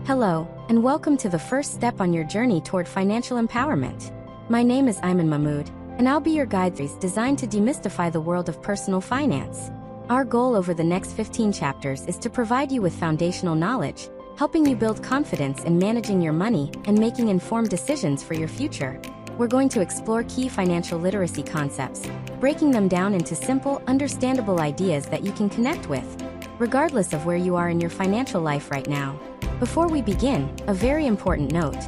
Hello, and welcome to the first step on your journey toward financial empowerment. My name is Ayman Mahmood, and I'll be your guide designed to demystify the world of personal finance. Our goal over the next 15 chapters is to provide you with foundational knowledge, helping you build confidence in managing your money and making informed decisions for your future. We're going to explore key financial literacy concepts, breaking them down into simple, understandable ideas that you can connect with, regardless of where you are in your financial life right now. Before we begin, a very important note.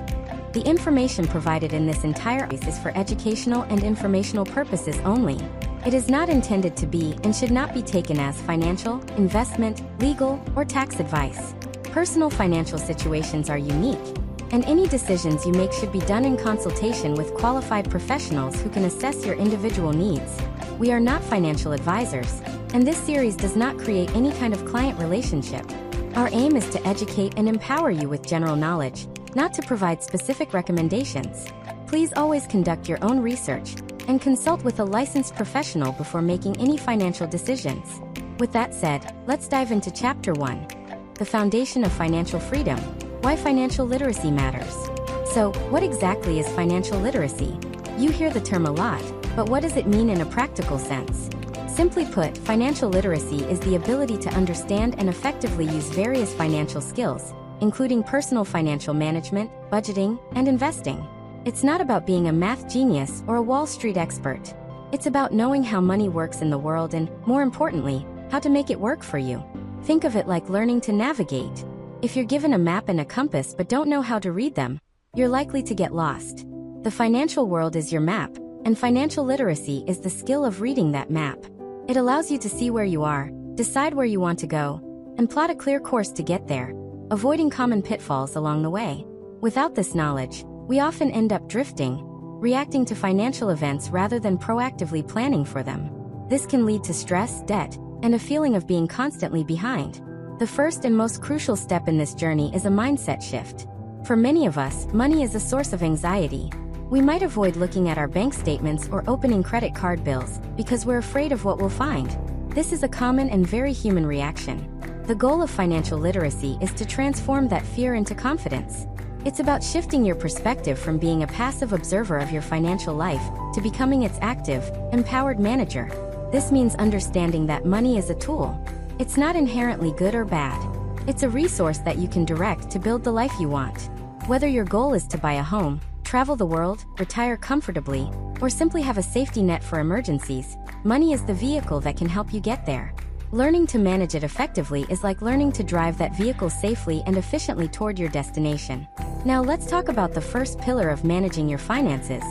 The information provided in this entire is for educational and informational purposes only. It is not intended to be and should not be taken as financial, investment, legal, or tax advice. Personal financial situations are unique, and any decisions you make should be done in consultation with qualified professionals who can assess your individual needs. We are not financial advisors, and this series does not create any kind of client relationship. Our aim is to educate and empower you with general knowledge, not to provide specific recommendations. Please always conduct your own research and consult with a licensed professional before making any financial decisions. With that said, let's dive into Chapter 1. The Foundation of Financial Freedom. Why financial literacy matters. So, what exactly is financial literacy? You hear the term a lot, but what does it mean in a practical sense? Simply put, financial literacy is the ability to understand and effectively use various financial skills, including personal financial management, budgeting, and investing. It's not about being a math genius or a Wall Street expert. It's about knowing how money works in the world and, more importantly, how to make it work for you. Think of it like learning to navigate. If you're given a map and a compass but don't know how to read them, you're likely to get lost. The financial world is your map, and financial literacy is the skill of reading that map. It allows you to see where you are, decide where you want to go, and plot a clear course to get there, avoiding common pitfalls along the way. Without this knowledge, we often end up drifting, reacting to financial events rather than proactively planning for them. This can lead to stress, debt, and a feeling of being constantly behind. The first and most crucial step in this journey is a mindset shift. For many of us, money is a source of anxiety. We might avoid looking at our bank statements or opening credit card bills because we're afraid of what we'll find. This is a common and very human reaction. The goal of financial literacy is to transform that fear into confidence. It's about shifting your perspective from being a passive observer of your financial life to becoming its active, empowered manager. This means understanding that money is a tool. It's not inherently good or bad. It's a resource that you can direct to build the life you want. Whether your goal is to buy a home, travel the world, retire comfortably, or simply have a safety net for emergencies, money is the vehicle that can help you get there. Learning to manage it effectively is like learning to drive that vehicle safely and efficiently toward your destination. Now let's talk about the first pillar of managing your finances.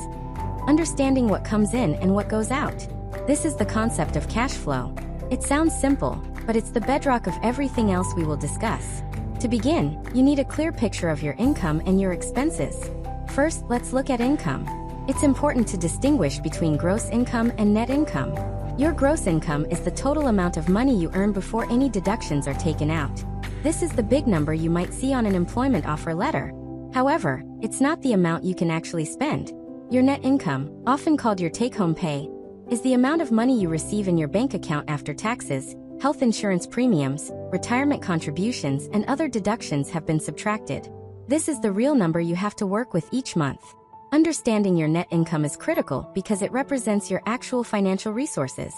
Understanding what comes in and what goes out. This is the concept of cash flow. It sounds simple, but it's the bedrock of everything else we will discuss. To begin, you need a clear picture of your income and your expenses. First, let's look at income. It's important to distinguish between gross income and net income. Your gross income is the total amount of money you earn before any deductions are taken out. This is the big number you might see on an employment offer letter. However, it's not the amount you can actually spend. Your net income, often called your take-home pay, is the amount of money you receive in your bank account after taxes, health insurance premiums, retirement contributions, and other deductions have been subtracted. This is the real number you have to work with each month. Understanding your net income is critical because it represents your actual financial resources.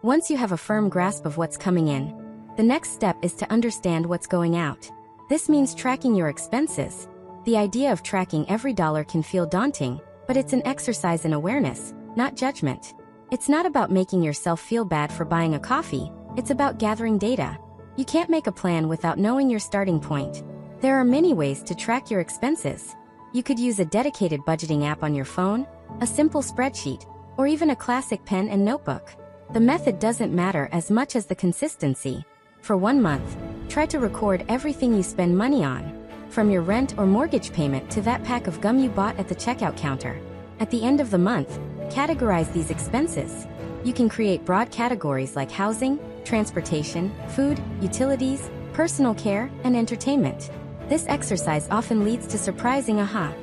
Once you have a firm grasp of what's coming in, the next step is to understand what's going out. This means tracking your expenses. The idea of tracking every dollar can feel daunting, but it's an exercise in awareness, not judgment. It's not about making yourself feel bad for buying a coffee, it's about gathering data. You can't make a plan without knowing your starting point. There are many ways to track your expenses. You could use a dedicated budgeting app on your phone, a simple spreadsheet, or even a classic pen and notebook. The method doesn't matter as much as the consistency. For 1 month, try to record everything you spend money on, from your rent or mortgage payment to that pack of gum you bought at the checkout counter. At the end of the month, categorize these expenses. You can create broad categories like housing, transportation, food, utilities, personal care, and entertainment. This exercise often leads to surprising aha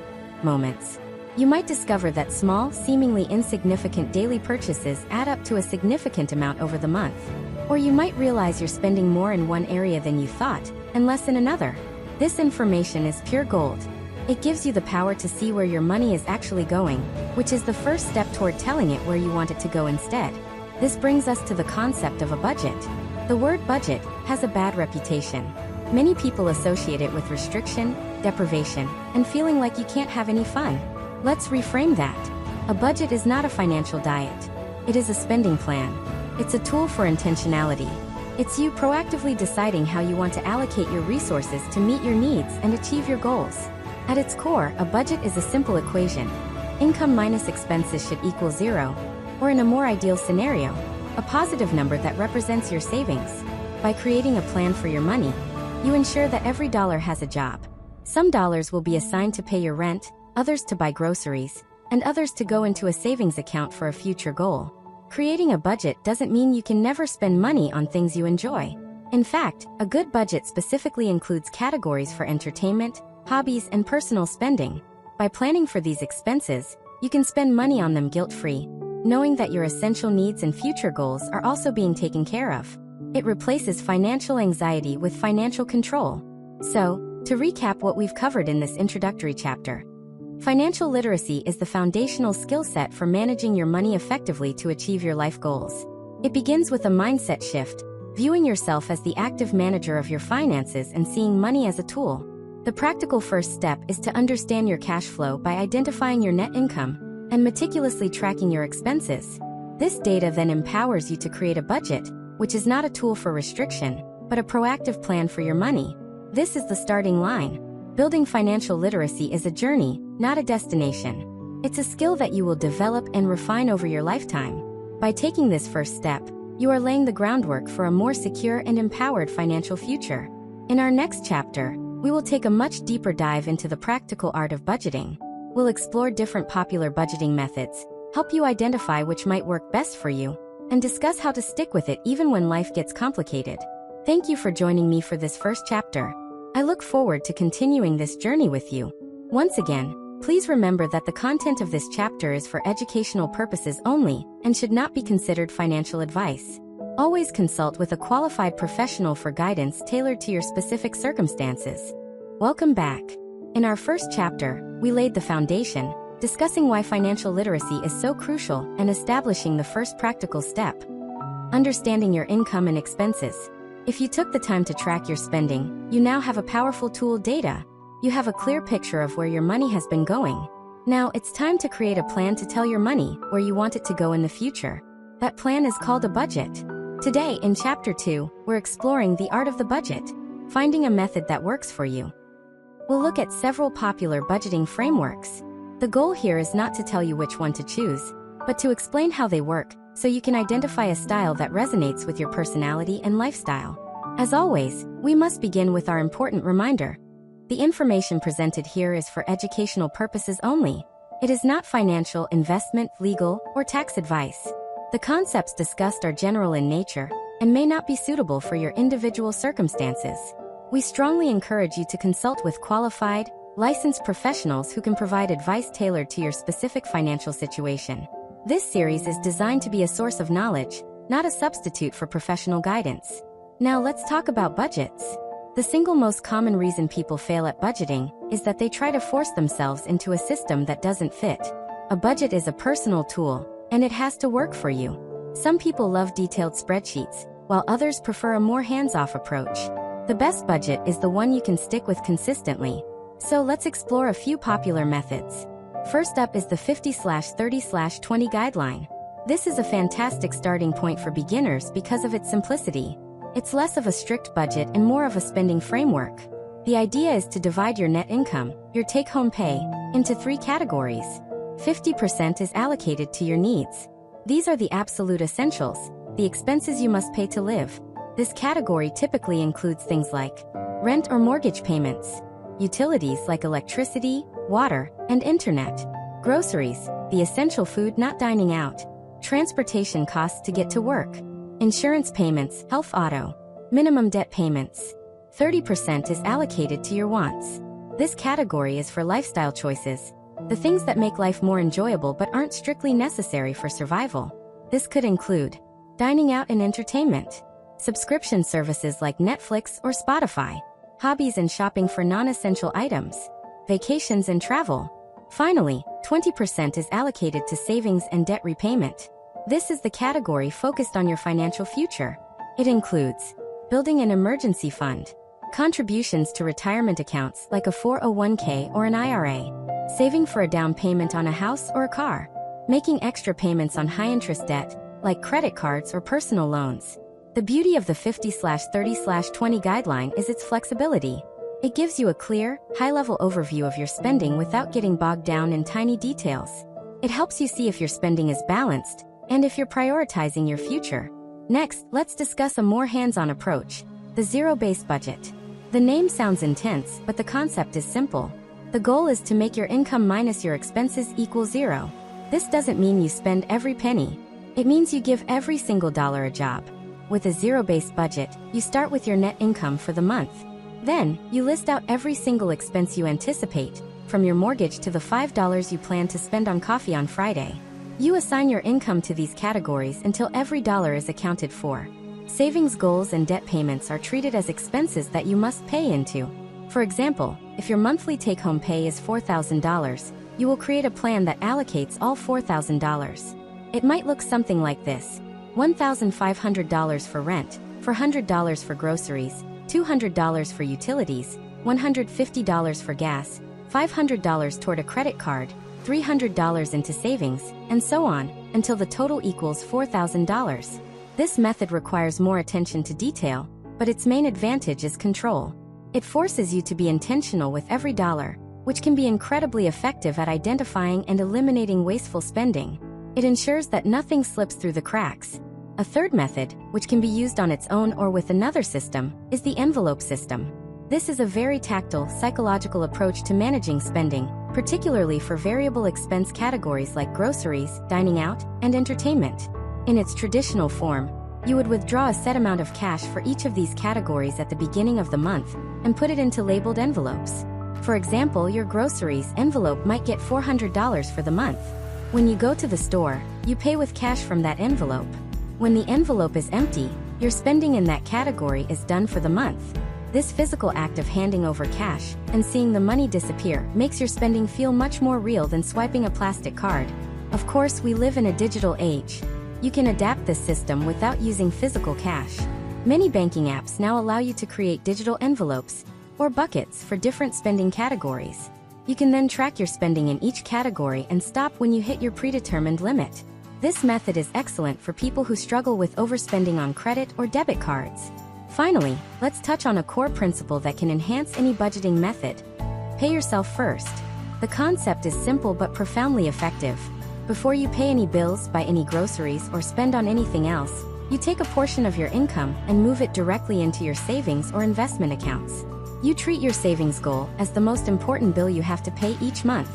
moments. You might discover that small, seemingly insignificant daily purchases add up to a significant amount over the month. Or you might realize you're spending more in one area than you thought, and less in another. This information is pure gold. It gives you the power to see where your money is actually going, which is the first step toward telling it where you want it to go instead. This brings us to the concept of a budget. The word budget has a bad reputation. Many people associate it with restriction, deprivation, and feeling like you can't have any fun. Let's reframe that. A budget is not a financial diet. It is a spending plan. It's a tool for intentionality. It's you proactively deciding how you want to allocate your resources to meet your needs and achieve your goals. At its core, a budget is a simple equation. Income minus expenses should equal zero, or in a more ideal scenario, a positive number that represents your savings. By creating a plan for your money, you ensure that every dollar has a job. Some dollars will be assigned to pay your rent, others to buy groceries, and others to go into a savings account for a future goal. Creating a budget doesn't mean you can never spend money on things you enjoy. In fact, a good budget specifically includes categories for entertainment, hobbies, and personal spending. By planning for these expenses, you can spend money on them guilt-free, knowing that your essential needs and future goals are also being taken care of. It replaces financial anxiety with financial control. So, to recap what we've covered in this introductory chapter, financial literacy is the foundational skill set for managing your money effectively to achieve your life goals. It begins with a mindset shift, viewing yourself as the active manager of your finances and seeing money as a tool. The practical first step is to understand your cash flow by identifying your net income and meticulously tracking your expenses. This data then empowers you to create a budget, which is not a tool for restriction, but a proactive plan for your money. This is the starting line. Building financial literacy is a journey, not a destination. It's a skill that you will develop and refine over your lifetime. By taking this first step, you are laying the groundwork for a more secure and empowered financial future. In our next chapter, we will take a much deeper dive into the practical art of budgeting. We'll explore different popular budgeting methods, help you identify which might work best for you, and discuss how to stick with it even when life gets complicated. Thank you for joining me for this first chapter. I look forward to continuing this journey with you. Once again, please remember that the content of this chapter is for educational purposes only and should not be considered financial advice. Always consult with a qualified professional for guidance tailored to your specific circumstances. Welcome back. In our first chapter, we laid the foundation, discussing why financial literacy is so crucial and establishing the first practical step: understanding your income and expenses. If you took the time to track your spending, you now have a powerful tool: data. You have a clear picture of where your money has been going. Now it's time to create a plan to tell your money where you want it to go in the future. That plan is called a budget. Today, in Chapter 2, we're exploring the art of the budget, finding a method that works for you. We'll look at several popular budgeting frameworks. The goal here is not to tell you which one to choose, but to explain how they work, so you can identify a style that resonates with your personality and lifestyle. As always, we must begin with our important reminder. The information presented here is for educational purposes only. It is not financial, investment, legal, or tax advice. The concepts discussed are general in nature and may not be suitable for your individual circumstances. We strongly encourage you to consult with qualified, licensed professionals who can provide advice tailored to your specific financial situation. This series is designed to be a source of knowledge, not a substitute for professional guidance. Now let's talk about budgets. The single most common reason people fail at budgeting is that they try to force themselves into a system that doesn't fit. A budget is a personal tool, and it has to work for you. Some people love detailed spreadsheets, while others prefer a more hands-off approach. The best budget is the one you can stick with consistently. So let's explore a few popular methods. First up is the 50/30/20 guideline. This is a fantastic starting point for beginners because of its simplicity. It's less of a strict budget and more of a spending framework. The idea is to divide your net income, your take-home pay, into 3 categories. 50% is allocated to your needs. These are the absolute essentials, the expenses you must pay to live. This category typically includes things like rent or mortgage payments, utilities like electricity, water, and internet, groceries, the essential food not dining out, transportation costs to get to work, insurance payments, health, auto, minimum debt payments. 30% is allocated to your wants. This category is for lifestyle choices, the things that make life more enjoyable but aren't strictly necessary for survival. This could include dining out and entertainment, subscription services like Netflix or Spotify, hobbies and shopping for non-essential items, vacations and travel. Finally, 20% is allocated to savings and debt repayment. This is the category focused on your financial future. It includes building an emergency fund, contributions to retirement accounts like a 401k or an IRA, saving for a down payment on a house or a car, making extra payments on high-interest debt like credit cards or personal loans. The beauty of the 50/30/20 guideline is its flexibility. It gives you a clear, high-level overview of your spending without getting bogged down in tiny details. It helps you see if your spending is balanced and if you're prioritizing your future. Next, let's discuss a more hands-on approach, the zero-based budget. The name sounds intense, but the concept is simple. The goal is to make your income minus your expenses equal zero. This doesn't mean you spend every penny. It means you give every single dollar a job. With a zero-based budget, you start with your net income for the month. Then, you list out every single expense you anticipate, from your mortgage to the $5 you plan to spend on coffee on Friday. You assign your income to these categories until every dollar is accounted for. Savings goals and debt payments are treated as expenses that you must pay into. For example, if your monthly take-home pay is $4,000, you will create a plan that allocates all $4,000. It might look something like this: $1,500 for rent, $400 for groceries, $200 for utilities, $150 for gas, $500 toward a credit card, $300 into savings, and so on, until the total equals $4,000. This method requires more attention to detail, but its main advantage is control. It forces you to be intentional with every dollar, which can be incredibly effective at identifying and eliminating wasteful spending. It ensures that nothing slips through the cracks. A third method, which can be used on its own or with another system, is the envelope system. This is a very tactile, psychological approach to managing spending, particularly for variable expense categories like groceries, dining out, and entertainment. In its traditional form, you would withdraw a set amount of cash for each of these categories at the beginning of the month and put it into labeled envelopes. For example, your groceries envelope might get $400 for the month. When you go to the store, you pay with cash from that envelope. When the envelope is empty, your spending in that category is done for the month. This physical act of handing over cash and seeing the money disappear makes your spending feel much more real than swiping a plastic card. Of course, we live in a digital age. You can adapt this system without using physical cash. Many banking apps now allow you to create digital envelopes or buckets for different spending categories. You can then track your spending in each category and stop when you hit your predetermined limit. This method is excellent for people who struggle with overspending on credit or debit cards. Finally, let's touch on a core principle that can enhance any budgeting method. Pay yourself first. The concept is simple but profoundly effective. Before you pay any bills, buy any groceries, or spend on anything else, you take a portion of your income and move it directly into your savings or investment accounts. You treat your savings goal as the most important bill you have to pay each month.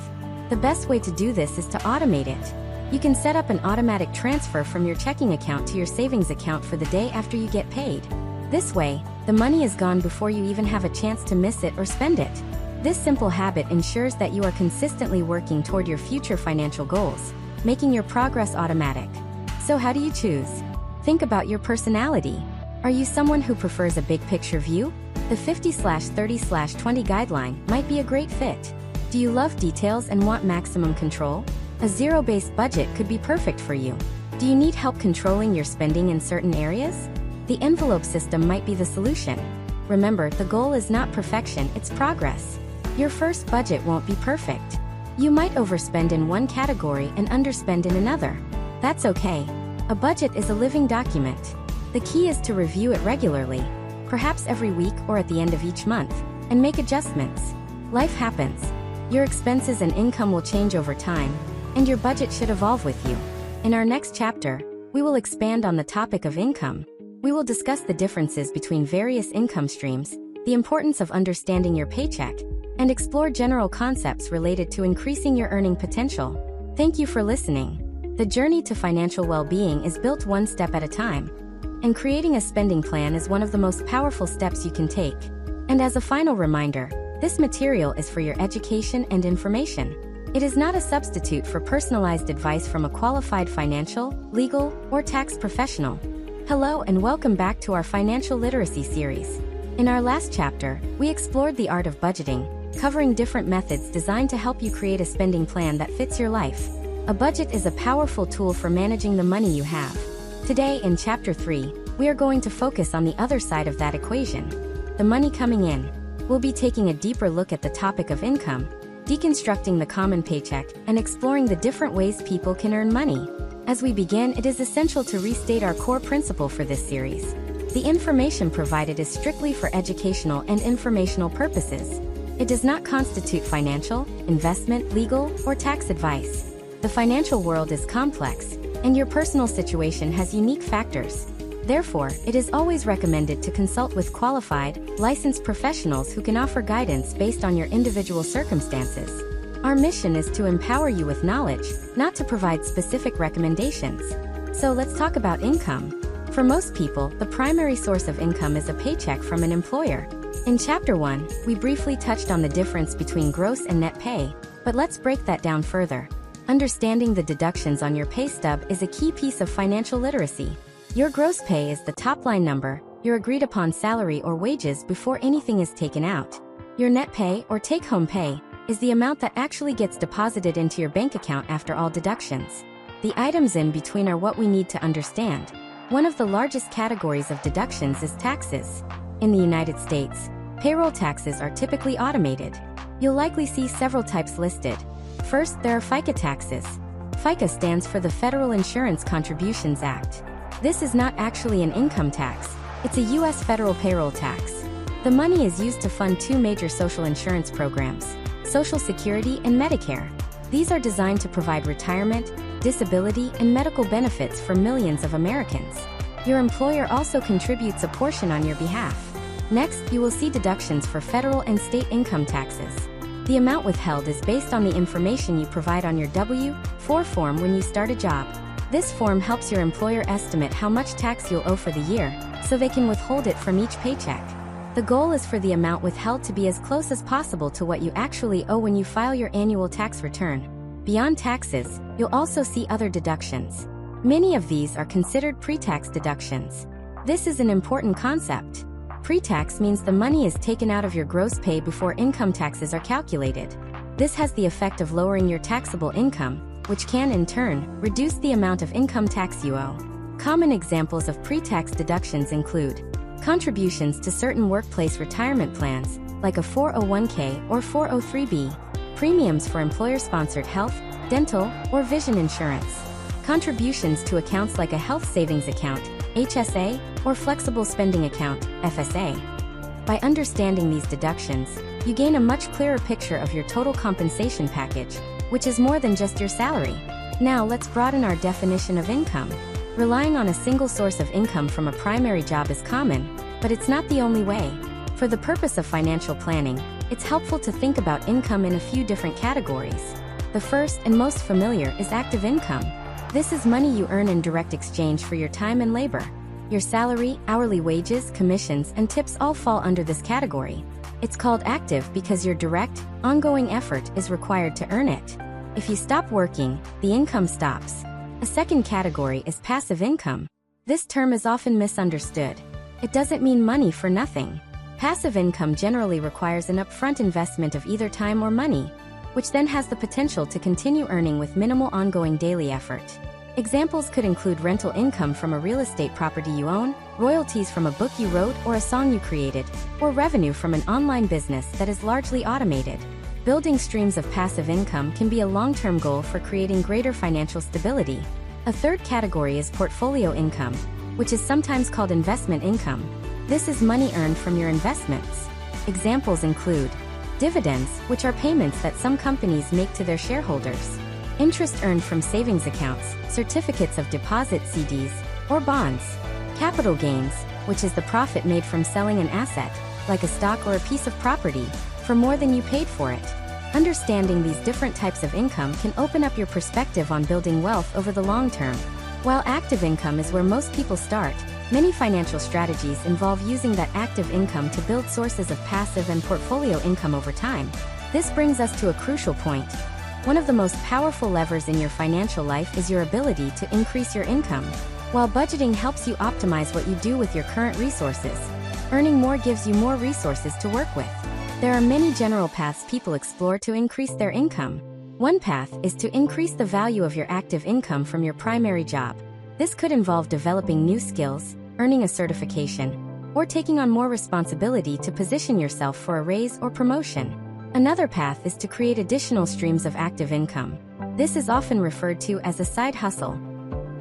The best way to do this is to automate it. You can set up an automatic transfer from your checking account to your savings account for the day after you get paid. This way, the money is gone before you even have a chance to miss it or spend it. This simple habit ensures that you are consistently working toward your future financial goals, making your progress automatic. So how do you choose? Think about your personality. Are you someone who prefers a big picture view? The 50/30/20 guideline might be a great fit. Do you love details and want maximum control? A zero-based budget could be perfect for you. Do you need help controlling your spending in certain areas? The envelope system might be the solution. Remember, the goal is not perfection, it's progress. Your first budget won't be perfect. You might overspend in one category and underspend in another. That's okay. A budget is a living document. The key is to review it regularly, perhaps every week or at the end of each month, and make adjustments. Life happens. Your expenses and income will change over time, and your budget should evolve with you. In our next chapter, we will expand on the topic of income. We will discuss the differences between various income streams, the importance of understanding your paycheck, and explore general concepts related to increasing your earning potential. Thank you for listening. The journey to financial well-being is built one step at a time, and creating a spending plan is one of the most powerful steps you can take. And as a final reminder, this material is for your education and information. It is not a substitute for personalized advice from a qualified financial, legal, or tax professional. Hello and welcome back to our financial literacy series. In our last chapter, we explored the art of budgeting, covering different methods designed to help you create a spending plan that fits your life. A budget is a powerful tool for managing the money you have. Today, in Chapter 3, we are going to focus on the other side of that equation, the money coming in. We'll be taking a deeper look at the topic of income, deconstructing the common paycheck, and exploring the different ways people can earn money. As we begin, it is essential to restate our core principle for this series. The information provided is strictly for educational and informational purposes. It does not constitute financial, investment, legal, or tax advice. The financial world is complex, and your personal situation has unique factors. Therefore, it is always recommended to consult with qualified, licensed professionals who can offer guidance based on your individual circumstances. Our mission is to empower you with knowledge, not to provide specific recommendations. So let's talk about income. For most people, the primary source of income is a paycheck from an employer. In Chapter 1, we briefly touched on the difference between gross and net pay, but let's break that down further. Understanding the deductions on your pay stub is a key piece of financial literacy. Your gross pay is the top-line number, your agreed-upon salary or wages before anything is taken out. Your net pay, or take-home pay, is the amount that actually gets deposited into your bank account after all deductions. The items in between are what we need to understand. One of the largest categories of deductions is taxes. In the United States, payroll taxes are typically automated. You'll likely see several types listed. First, there are FICA taxes. FICA stands for the Federal Insurance Contributions Act. This is not actually an income tax. It's a U.S. federal payroll tax. The money is used to fund two major social insurance programs, Social Security and Medicare. These are designed to provide retirement, disability, and medical benefits for millions of Americans. Your employer also contributes a portion on your behalf. Next, you will see deductions for federal and state income taxes. The amount withheld is based on the information you provide on your W-4 form when you start a job. This form helps your employer estimate how much tax you'll owe for the year, so they can withhold it from each paycheck. The goal is for the amount withheld to be as close as possible to what you actually owe when you file your annual tax return. Beyond taxes, you'll also see other deductions. Many of these are considered pre-tax deductions. This is an important concept. Pre-tax means the money is taken out of your gross pay before income taxes are calculated. This has the effect of lowering your taxable income, which can, in turn, reduce the amount of income tax you owe. Common examples of pre-tax deductions include contributions to certain workplace retirement plans, like a 401k or 403b, premiums for employer-sponsored health, dental, or vision insurance, contributions to accounts like a health savings account, HSA, or flexible spending account, FSA. By understanding these deductions, you gain a much clearer picture of your total compensation package, which is more than just your salary. Now let's broaden our definition of income. Relying on a single source of income from a primary job is common, but it's not the only way. For the purpose of financial planning, it's helpful to think about income in a few different categories. The first and most familiar is active income. This is money you earn in direct exchange for your time and labor. Your salary, hourly wages, commissions, and tips all fall under this category. It's called active because your direct, ongoing effort is required to earn it. If you stop working, the income stops. A second category is passive income. This term is often misunderstood. It doesn't mean money for nothing. Passive income generally requires an upfront investment of either time or money, which then has the potential to continue earning with minimal ongoing daily effort. Examples could include rental income from a real estate property you own, royalties from a book you wrote or a song you created, or revenue from an online business that is largely automated. Building streams of passive income can be a long-term goal for creating greater financial stability. A third category is portfolio income, which is sometimes called investment income. This is money earned from your investments. Examples include dividends, which are payments that some companies make to their shareholders, interest earned from savings accounts, certificates of deposit CDs, or bonds, capital gains, which is the profit made from selling an asset, like a stock or a piece of property, for more than you paid for it. Understanding these different types of income can open up your perspective on building wealth over the long term. While active income is where most people start, many financial strategies involve using that active income to build sources of passive and portfolio income over time. This brings us to a crucial point. One of the most powerful levers in your financial life is your ability to increase your income. While budgeting helps you optimize what you do with your current resources, Earning more gives you more resources to work with. There are many general paths people explore to increase their income. One path is to increase the value of your active income from your primary job. This could involve developing new skills, earning a certification, or taking on more responsibility to position yourself for a raise or promotion. Another path is to create additional streams of active income. This is often referred to as a side hustle.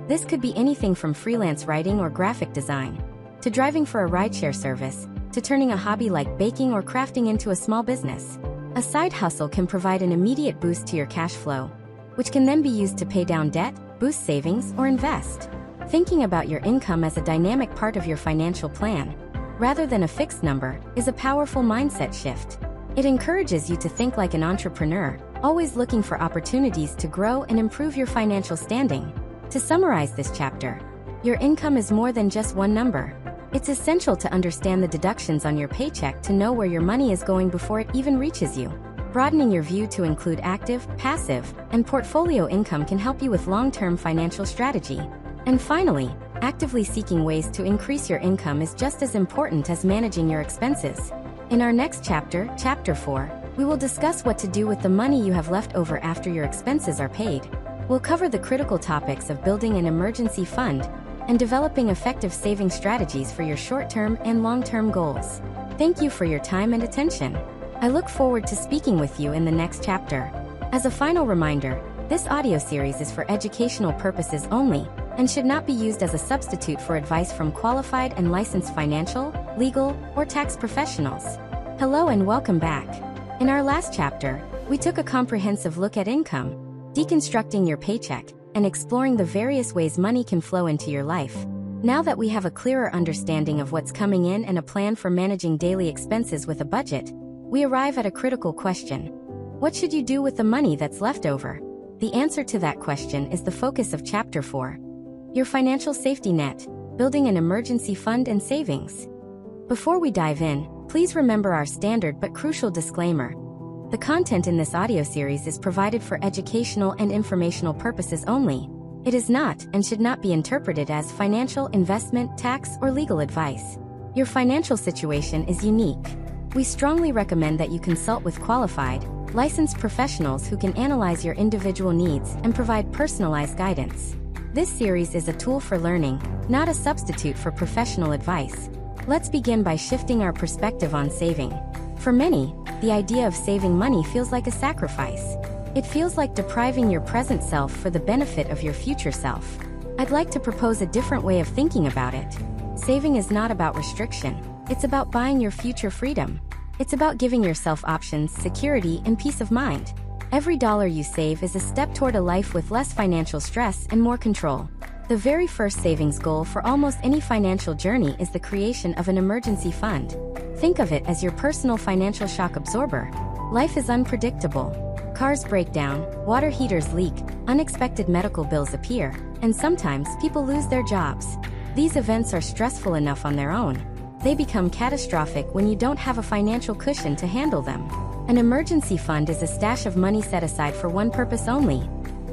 This could be anything from freelance writing or graphic design, to driving for a rideshare service, to turning a hobby like baking or crafting into a small business. A side hustle can provide an immediate boost to your cash flow, which can then be used to pay down debt, boost savings, or invest. Thinking about your income as a dynamic part of your financial plan, rather than a fixed number, is a powerful mindset shift. It encourages you to think like an entrepreneur, always looking for opportunities to grow and improve your financial standing. To summarize this chapter, your income is more than just one number. It's essential to understand the deductions on your paycheck to know where your money is going before it even reaches you. Broadening your view to include active, passive, and portfolio income can help you with long-term financial strategy. And finally, actively seeking ways to increase your income is just as important as managing your expenses. In our next chapter, Chapter 4, we will discuss what to do with the money you have left over after your expenses are paid. We'll cover the critical topics of building an emergency fund and developing effective saving strategies for your short-term and long-term goals. Thank you for your time and attention. I look forward to speaking with you in the next chapter. As a final reminder, this audio series is for educational purposes only and should not be used as a substitute for advice from qualified and licensed financial, legal, or tax professionals. Hello and welcome back. In our last chapter, we took a comprehensive look at income, deconstructing your paycheck, and exploring the various ways money can flow into your life. Now that we have a clearer understanding of what's coming in and a plan for managing daily expenses with a budget, we arrive at a critical question. What should you do with the money that's left over? The answer to that question is the focus of Chapter 4. Your financial safety net, building an emergency fund and savings. Before we dive in, please remember our standard but crucial disclaimer. The content in this audio series is provided for educational and informational purposes only. It is not and should not be interpreted as financial, investment, tax, or legal advice. Your financial situation is unique. We strongly recommend that you consult with qualified, licensed professionals who can analyze your individual needs and provide personalized guidance. This series is a tool for learning, not a substitute for professional advice. Let's begin by shifting our perspective on saving. For many, the idea of saving money feels like a sacrifice. It feels like depriving your present self for the benefit of your future self. I'd like to propose a different way of thinking about it. Saving is not about restriction. It's about buying your future freedom. It's about giving yourself options, security, and peace of mind. Every dollar you save is a step toward a life with less financial stress and more control. The very first savings goal for almost any financial journey is the creation of an emergency fund. Think of it as your personal financial shock absorber. Life is unpredictable. Cars break down, water heaters leak, unexpected medical bills appear, and sometimes people lose their jobs. These events are stressful enough on their own. They become catastrophic when you don't have a financial cushion to handle them. An emergency fund is a stash of money set aside for one purpose only: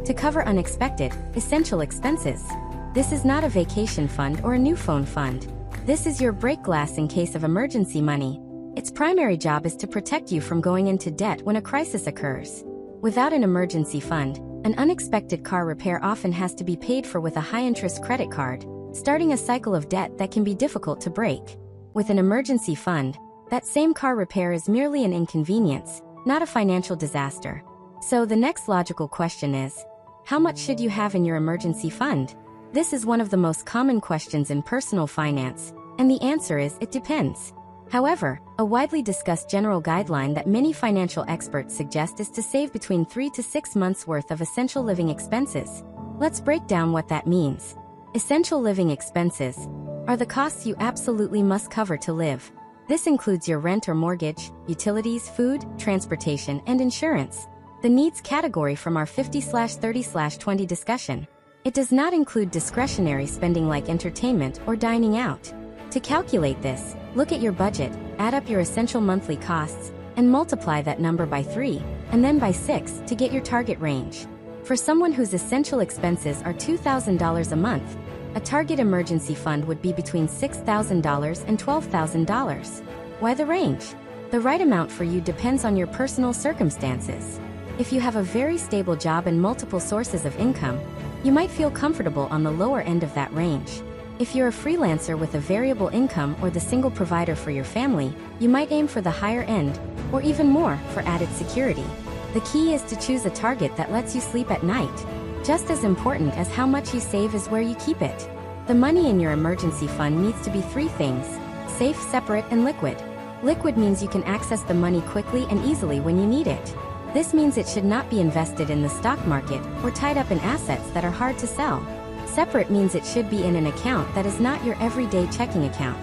to cover unexpected, essential expenses. This is not a vacation fund or a new phone fund. This is your break glass in case of emergency money. Its primary job is to protect you from going into debt when a crisis occurs. Without an emergency fund, an unexpected car repair often has to be paid for with a high-interest credit card, starting a cycle of debt that can be difficult to break. With an emergency fund, that same car repair is merely an inconvenience, not a financial disaster. So the next logical question is, how much should you have in your emergency fund? This is one of the most common questions in personal finance, and the answer is it depends. However, a widely discussed general guideline that many financial experts suggest is to save between 3 to 6 months' worth of essential living expenses. Let's break down what that means. Essential living expenses are the costs you absolutely must cover to live. This includes your rent or mortgage, utilities, food, transportation, and insurance. The needs category from our 50/30/20 discussion. It does not include discretionary spending like entertainment or dining out. To calculate this, look at your budget, add up your essential monthly costs, and multiply that number by 3, and then by 6 to get your target range. For someone whose essential expenses are $2,000 a month, A target emergency fund would be between $6,000 and $12,000. Why the range? The right amount for you depends on your personal circumstances. If you have a very stable job and multiple sources of income, you might feel comfortable on the lower end of that range. If you're a freelancer with a variable income or the single provider for your family, you might aim for the higher end, or even more, for added security. The key is to choose a target that lets you sleep at night. Just as important as how much you save is where you keep it. The money in your emergency fund needs to be three things: safe, separate, and liquid. Liquid means you can access the money quickly and easily when you need it. This means it should not be invested in the stock market or tied up in assets that are hard to sell. Separate means it should be in an account that is not your everyday checking account.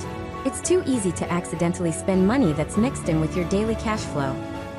It's too easy to accidentally spend money that's mixed in with your daily cash flow.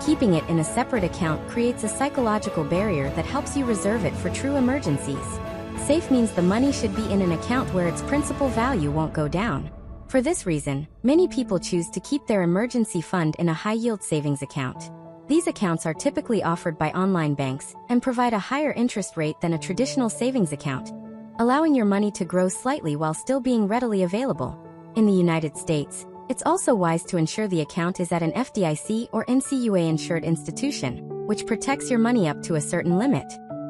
Keeping it in a separate account creates a psychological barrier that helps you reserve it for true emergencies. Safe means the money should be in an account where its principal value won't go down. For this reason, many people choose to keep their emergency fund in a high-yield savings account. These accounts are typically offered by online banks and provide a higher interest rate than a traditional savings account, allowing your money to grow slightly while still being readily available. In the United States, it's also wise to ensure the account is at an FDIC or NCUA-insured institution, which protects your money up to a certain limit.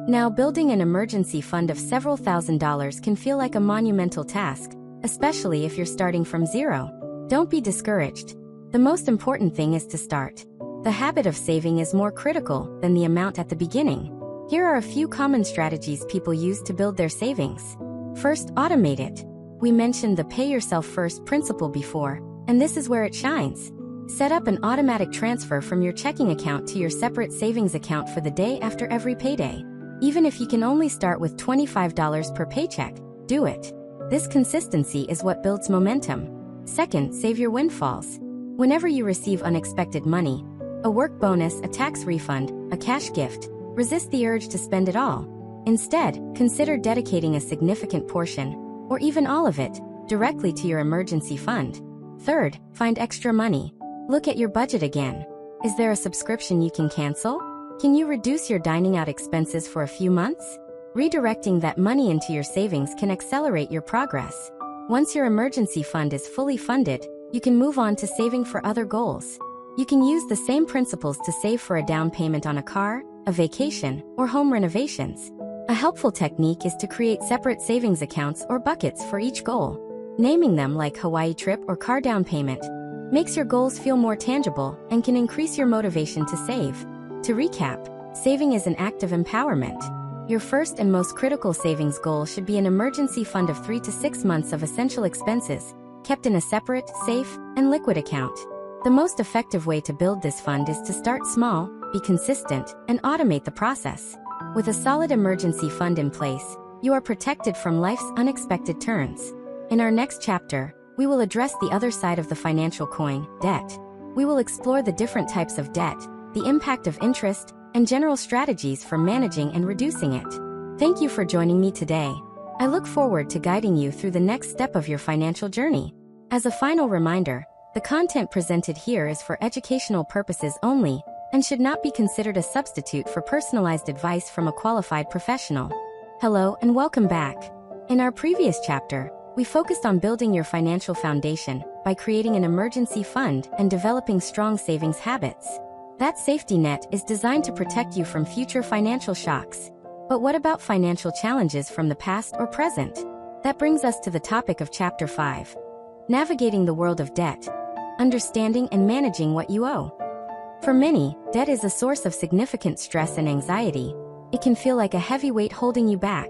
Now, building an emergency fund of several $1,000s can feel like a monumental task, especially if you're starting from zero. Don't be discouraged. The most important thing is to start. The habit of saving is more critical than the amount at the beginning. Here are a few common strategies people use to build their savings. First, automate it. We mentioned the pay yourself first principle before, and this is where it shines. Set up an automatic transfer from your checking account to your separate savings account for the day after every payday. Even if you can only start with $25 per paycheck, do it. This consistency is what builds momentum. Second, save your windfalls. Whenever you receive unexpected money, a work bonus, a tax refund, a cash gift, resist the urge to spend it all. Instead, consider dedicating a significant portion, or even all of it, directly to your emergency fund. Third, find extra money. Look at your budget again. Is there a subscription you can cancel? Can you reduce your dining out expenses for a few months? Redirecting that money into your savings can accelerate your progress. Once your emergency fund is fully funded, you can move on to saving for other goals. You can use the same principles to save for a down payment on a car, a vacation, or home renovations. A helpful technique is to create separate savings accounts or buckets for each goal. Naming them, like Hawaii trip or car down payment, makes your goals feel more tangible and can increase your motivation to save. To recap, saving is an act of empowerment. Your first and most critical savings goal should be an emergency fund of 3 to 6 months of essential expenses, kept in a separate, safe, and liquid account. The most effective way to build this fund is to start small, be consistent, and automate the process. With a solid emergency fund in place, you are protected from life's unexpected turns. In our next chapter, we will address the other side of the financial coin, debt. We will explore the different types of debt, the impact of interest, and general strategies for managing and reducing it. Thank you for joining me today. I look forward to guiding you through the next step of your financial journey. As a final reminder, the content presented here is for educational purposes only and should not be considered a substitute for personalized advice from a qualified professional. Hello and welcome back. In our previous chapter, we focused on building your financial foundation by creating an emergency fund and developing strong savings habits. That safety net is designed to protect you from future financial shocks. But what about financial challenges from the past or present? That brings us to the topic of Chapter 5. Navigating the world of debt. Understanding and managing what you owe. For many, debt is a source of significant stress and anxiety. It can feel like a heavy weight holding you back.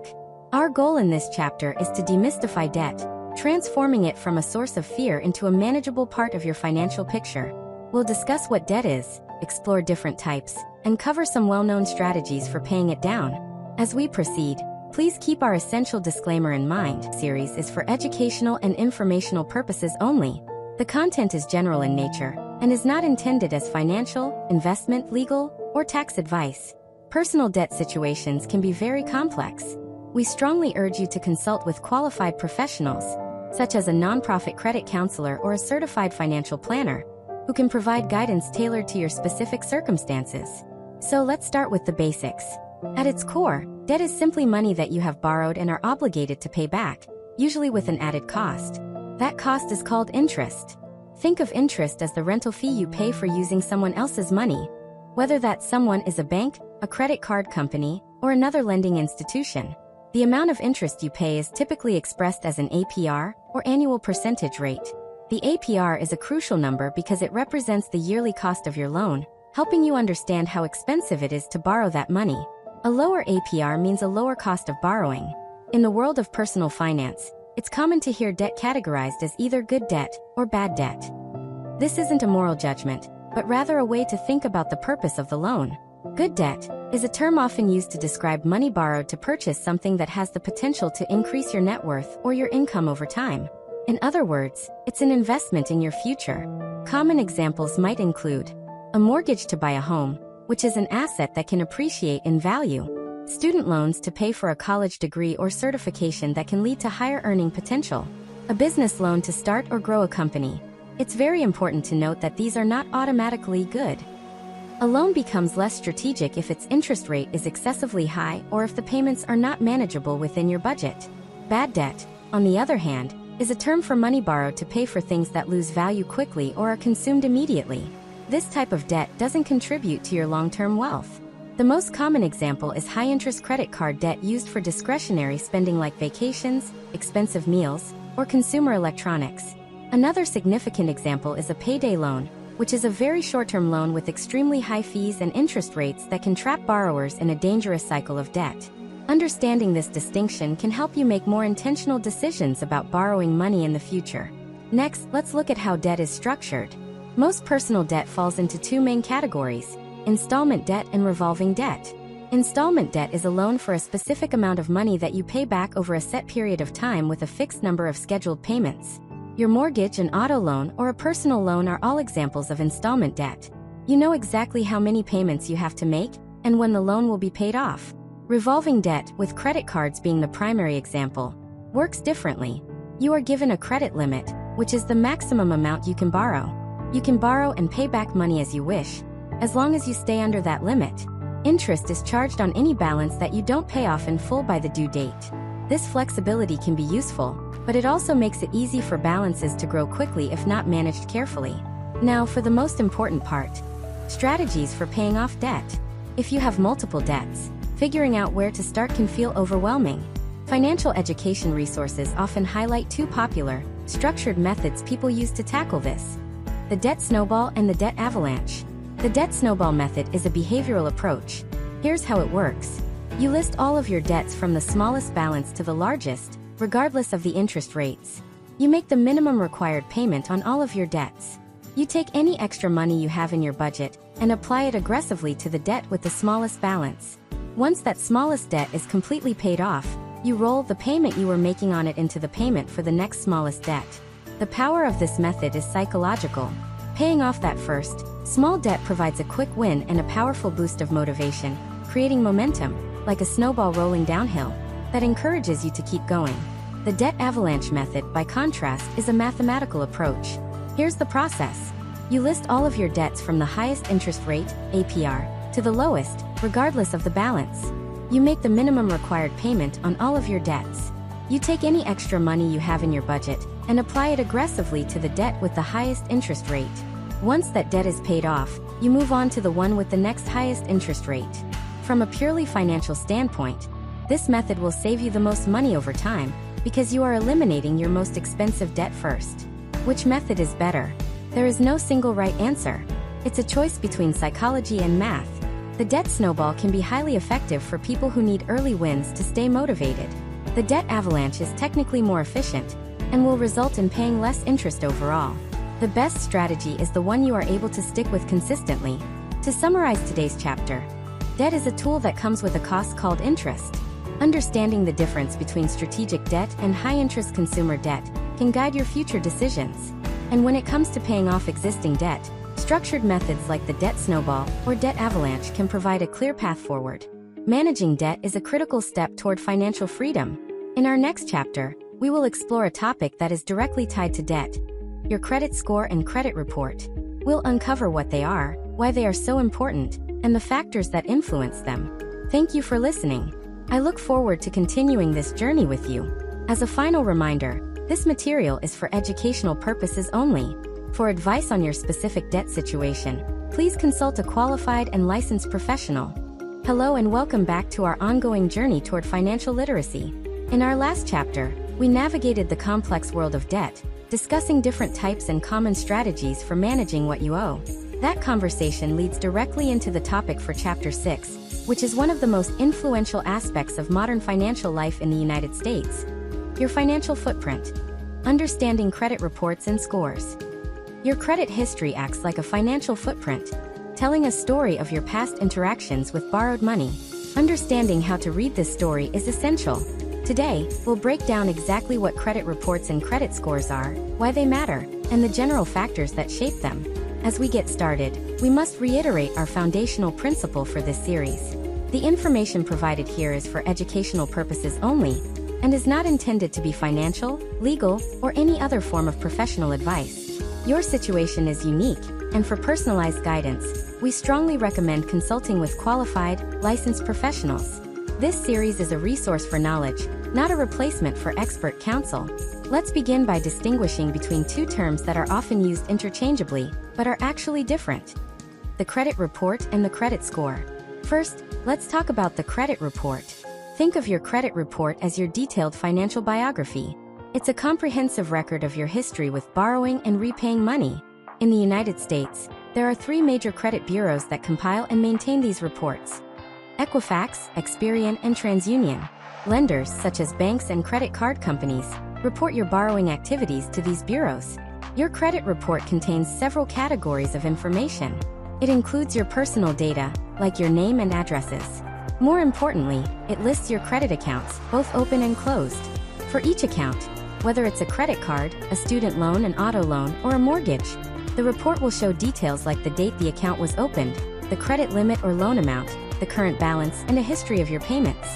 Our goal in this chapter is to demystify debt, transforming it from a source of fear into a manageable part of your financial picture. We'll discuss what debt is, explore different types, and cover some well-known strategies for paying it down. As we proceed, please keep our essential disclaimer in mind. This series is for educational and informational purposes only. The content is general in nature and is not intended as financial, investment, legal, or tax advice. Personal debt situations can be very complex. We strongly urge you to consult with qualified professionals, such as a nonprofit credit counselor or a certified financial planner, who can provide guidance tailored to your specific circumstances. So let's start with the basics. At its core, debt is simply money that you have borrowed and are obligated to pay back, usually with an added cost. That cost is called interest. Think of interest as the rental fee you pay for using someone else's money, whether that someone is a bank, a credit card company, or another lending institution. The amount of interest you pay is typically expressed as an APR, or annual percentage rate. The APR is a crucial number because it represents the yearly cost of your loan, helping you understand how expensive it is to borrow that money. A lower APR means a lower cost of borrowing. In the world of personal finance, it's common to hear debt categorized as either good debt or bad debt. This isn't a moral judgment, but rather a way to think about the purpose of the loan. Good debt is a term often used to describe money borrowed to purchase something that has the potential to increase your net worth or your income over time. In other words, it's an investment in your future. Common examples might include a mortgage to buy a home, which is an asset that can appreciate in value, student loans to pay for a college degree or certification that can lead to higher earning potential, a business loan to start or grow a company. It's very important to note that these are not automatically good. A loan becomes less strategic if its interest rate is excessively high or if the payments are not manageable within your budget. Bad debt, on the other hand, is a term for money borrowed to pay for things that lose value quickly or are consumed immediately. This type of debt doesn't contribute to your long-term wealth. The most common example is high-interest credit card debt used for discretionary spending like vacations, expensive meals, or consumer electronics. Another significant example is a payday loan, which is a very short-term loan with extremely high fees and interest rates that can trap borrowers in a dangerous cycle of debt. Understanding this distinction can help you make more intentional decisions about borrowing money in the future. Next, let's look at how debt is structured. Most personal debt falls into two main categories: installment debt and revolving debt. Installment debt is a loan for a specific amount of money that you pay back over a set period of time with a fixed number of scheduled payments. Your mortgage, an auto loan, or a personal loan are all examples of installment debt. You know exactly how many payments you have to make and when the loan will be paid off. Revolving debt, with credit cards being the primary example, works differently. You are given a credit limit, which is the maximum amount you can borrow. You can borrow and pay back money as you wish, as long as you stay under that limit. Interest is charged on any balance that you don't pay off in full by the due date. This flexibility can be useful, but it also makes it easy for balances to grow quickly if not managed carefully. Now for the most important part: strategies for paying off debt. If you have multiple debts, figuring out where to start can feel overwhelming. Financial education resources often highlight two popular, structured methods people use to tackle this: the debt snowball and the debt avalanche. The debt snowball method is a behavioral approach. Here's how it works. You list all of your debts from the smallest balance to the largest, regardless of the interest rates. You make the minimum required payment on all of your debts. You take any extra money you have in your budget and apply it aggressively to the debt with the smallest balance. Once that smallest debt is completely paid off, you roll the payment you were making on it into the payment for the next smallest debt. The power of this method is psychological. Paying off that first, small debt provides a quick win and a powerful boost of motivation, creating momentum, like a snowball rolling downhill, that encourages you to keep going. The debt avalanche method, by contrast, is a mathematical approach. Here's the process. You list all of your debts from the highest interest rate, APR, to the lowest, regardless of the balance. You make the minimum required payment on all of your debts. You take any extra money you have in your budget and apply it aggressively to the debt with the highest interest rate. Once that debt is paid off, you move on to the one with the next highest interest rate. From a purely financial standpoint, this method will save you the most money over time because you are eliminating your most expensive debt first. Which method is better? There is no single right answer. It's a choice between psychology and math. The debt snowball can be highly effective for people who need early wins to stay motivated. The debt avalanche is technically more efficient and will result in paying less interest overall. The best strategy is the one you are able to stick with consistently. To summarize today's chapter, debt is a tool that comes with a cost called interest. Understanding the difference between strategic debt and high-interest consumer debt can guide your future decisions. And when it comes to paying off existing debt, structured methods like the debt snowball or debt avalanche can provide a clear path forward. Managing debt is a critical step toward financial freedom. In our next chapter, we will explore a topic that is directly tied to debt: your credit score and credit report. We'll uncover what they are, why they are so important, and the factors that influence them. Thank you for listening. I look forward to continuing this journey with you. As a final reminder, this material is for educational purposes only. For advice on your specific debt situation, please consult a qualified and licensed professional. Hello and welcome back to our ongoing journey toward financial literacy. In our last chapter, we navigated the complex world of debt, discussing different types and common strategies for managing what you owe. That conversation leads directly into the topic for Chapter 6, which is one of the most influential aspects of modern financial life in the United States. Your financial footprint. Understanding credit reports and scores. Your credit history acts like a financial footprint, telling a story of your past interactions with borrowed money. Understanding how to read this story is essential. Today, we'll break down exactly what credit reports and credit scores are, why they matter, and the general factors that shape them. As we get started, we must reiterate our foundational principle for this series. The information provided here is for educational purposes only, and is not intended to be financial, legal, or any other form of professional advice. Your situation is unique, and for personalized guidance, we strongly recommend consulting with qualified, licensed professionals. This series is a resource for knowledge, not a replacement for expert counsel. Let's begin by distinguishing between two terms that are often used interchangeably, but are actually different: the credit report and the credit score. First, let's talk about the credit report. Think of your credit report as your detailed financial biography. It's a comprehensive record of your history with borrowing and repaying money. In the United States, there are three major credit bureaus that compile and maintain these reports: Equifax, Experian, and TransUnion. Lenders, such as banks and credit card companies, report your borrowing activities to these bureaus. Your credit report contains several categories of information. It includes your personal data, like your name and addresses. More importantly, it lists your credit accounts, both open and closed. For each account, whether it's a credit card, a student loan, an auto loan, or a mortgage, the report will show details like the date the account was opened, the credit limit or loan amount, the current balance, and a history of your payments.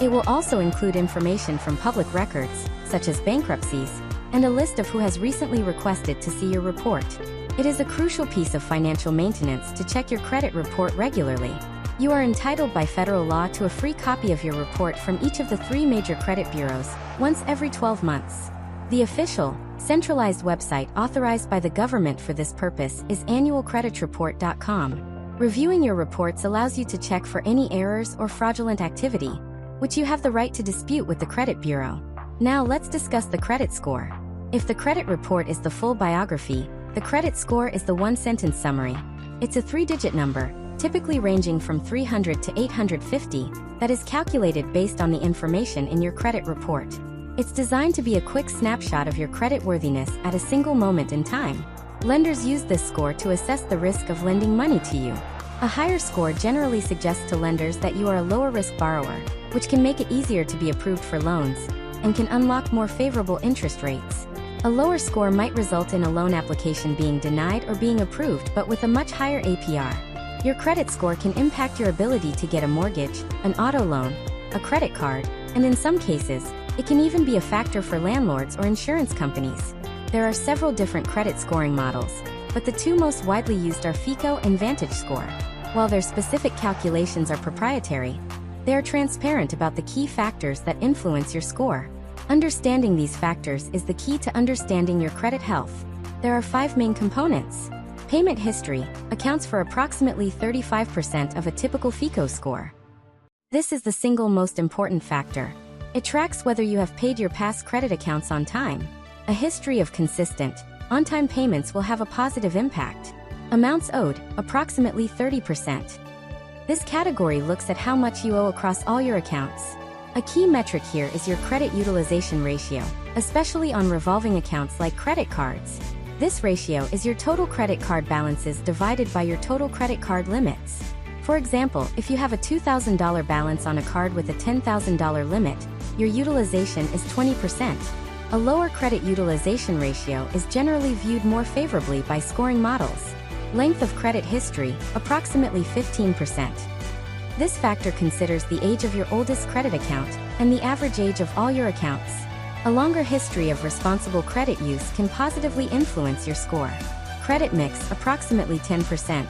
It will also include information from public records, such as bankruptcies, and a list of who has recently requested to see your report. It is a crucial piece of financial maintenance to check your credit report regularly. You are entitled by federal law to a free copy of your report from each of the three major credit bureaus, once every 12 months. The official, centralized website authorized by the government for this purpose is annualcreditreport.com. Reviewing your reports allows you to check for any errors or fraudulent activity, which you have the right to dispute with the credit bureau. Now let's discuss the credit score. If the credit report is the full biography, the credit score is the one-sentence summary. It's a three-digit number, typically ranging from 300 to 850, that is calculated based on the information in your credit report. It's designed to be a quick snapshot of your creditworthiness at a single moment in time. Lenders use this score to assess the risk of lending money to you. A higher score generally suggests to lenders that you are a lower-risk borrower, which can make it easier to be approved for loans, and can unlock more favorable interest rates. A lower score might result in a loan application being denied or being approved but with a much higher APR. Your credit score can impact your ability to get a mortgage, an auto loan, a credit card, and in some cases, it can even be a factor for landlords or insurance companies. There are several different credit scoring models, but the two most widely used are FICO and VantageScore. While their specific calculations are proprietary, they are transparent about the key factors that influence your score. Understanding these factors is the key to understanding your credit health. There are 5 main components. Payment history accounts for approximately 35% of a typical FICO score. This is the single most important factor. It tracks whether you have paid your past credit accounts on time. A history of consistent, on-time payments will have a positive impact. Amounts owed, approximately 30%. This category looks at how much you owe across all your accounts. A key metric here is your credit utilization ratio, especially on revolving accounts like credit cards. This ratio is your total credit card balances divided by your total credit card limits. For example, if you have a $2,000 balance on a card with a $10,000 limit, your utilization is 20%. A lower credit utilization ratio is generally viewed more favorably by scoring models. Length of credit history, approximately 15%. This factor considers the age of your oldest credit account and the average age of all your accounts. A longer history of responsible credit use can positively influence your score. Credit mix, approximately 10%.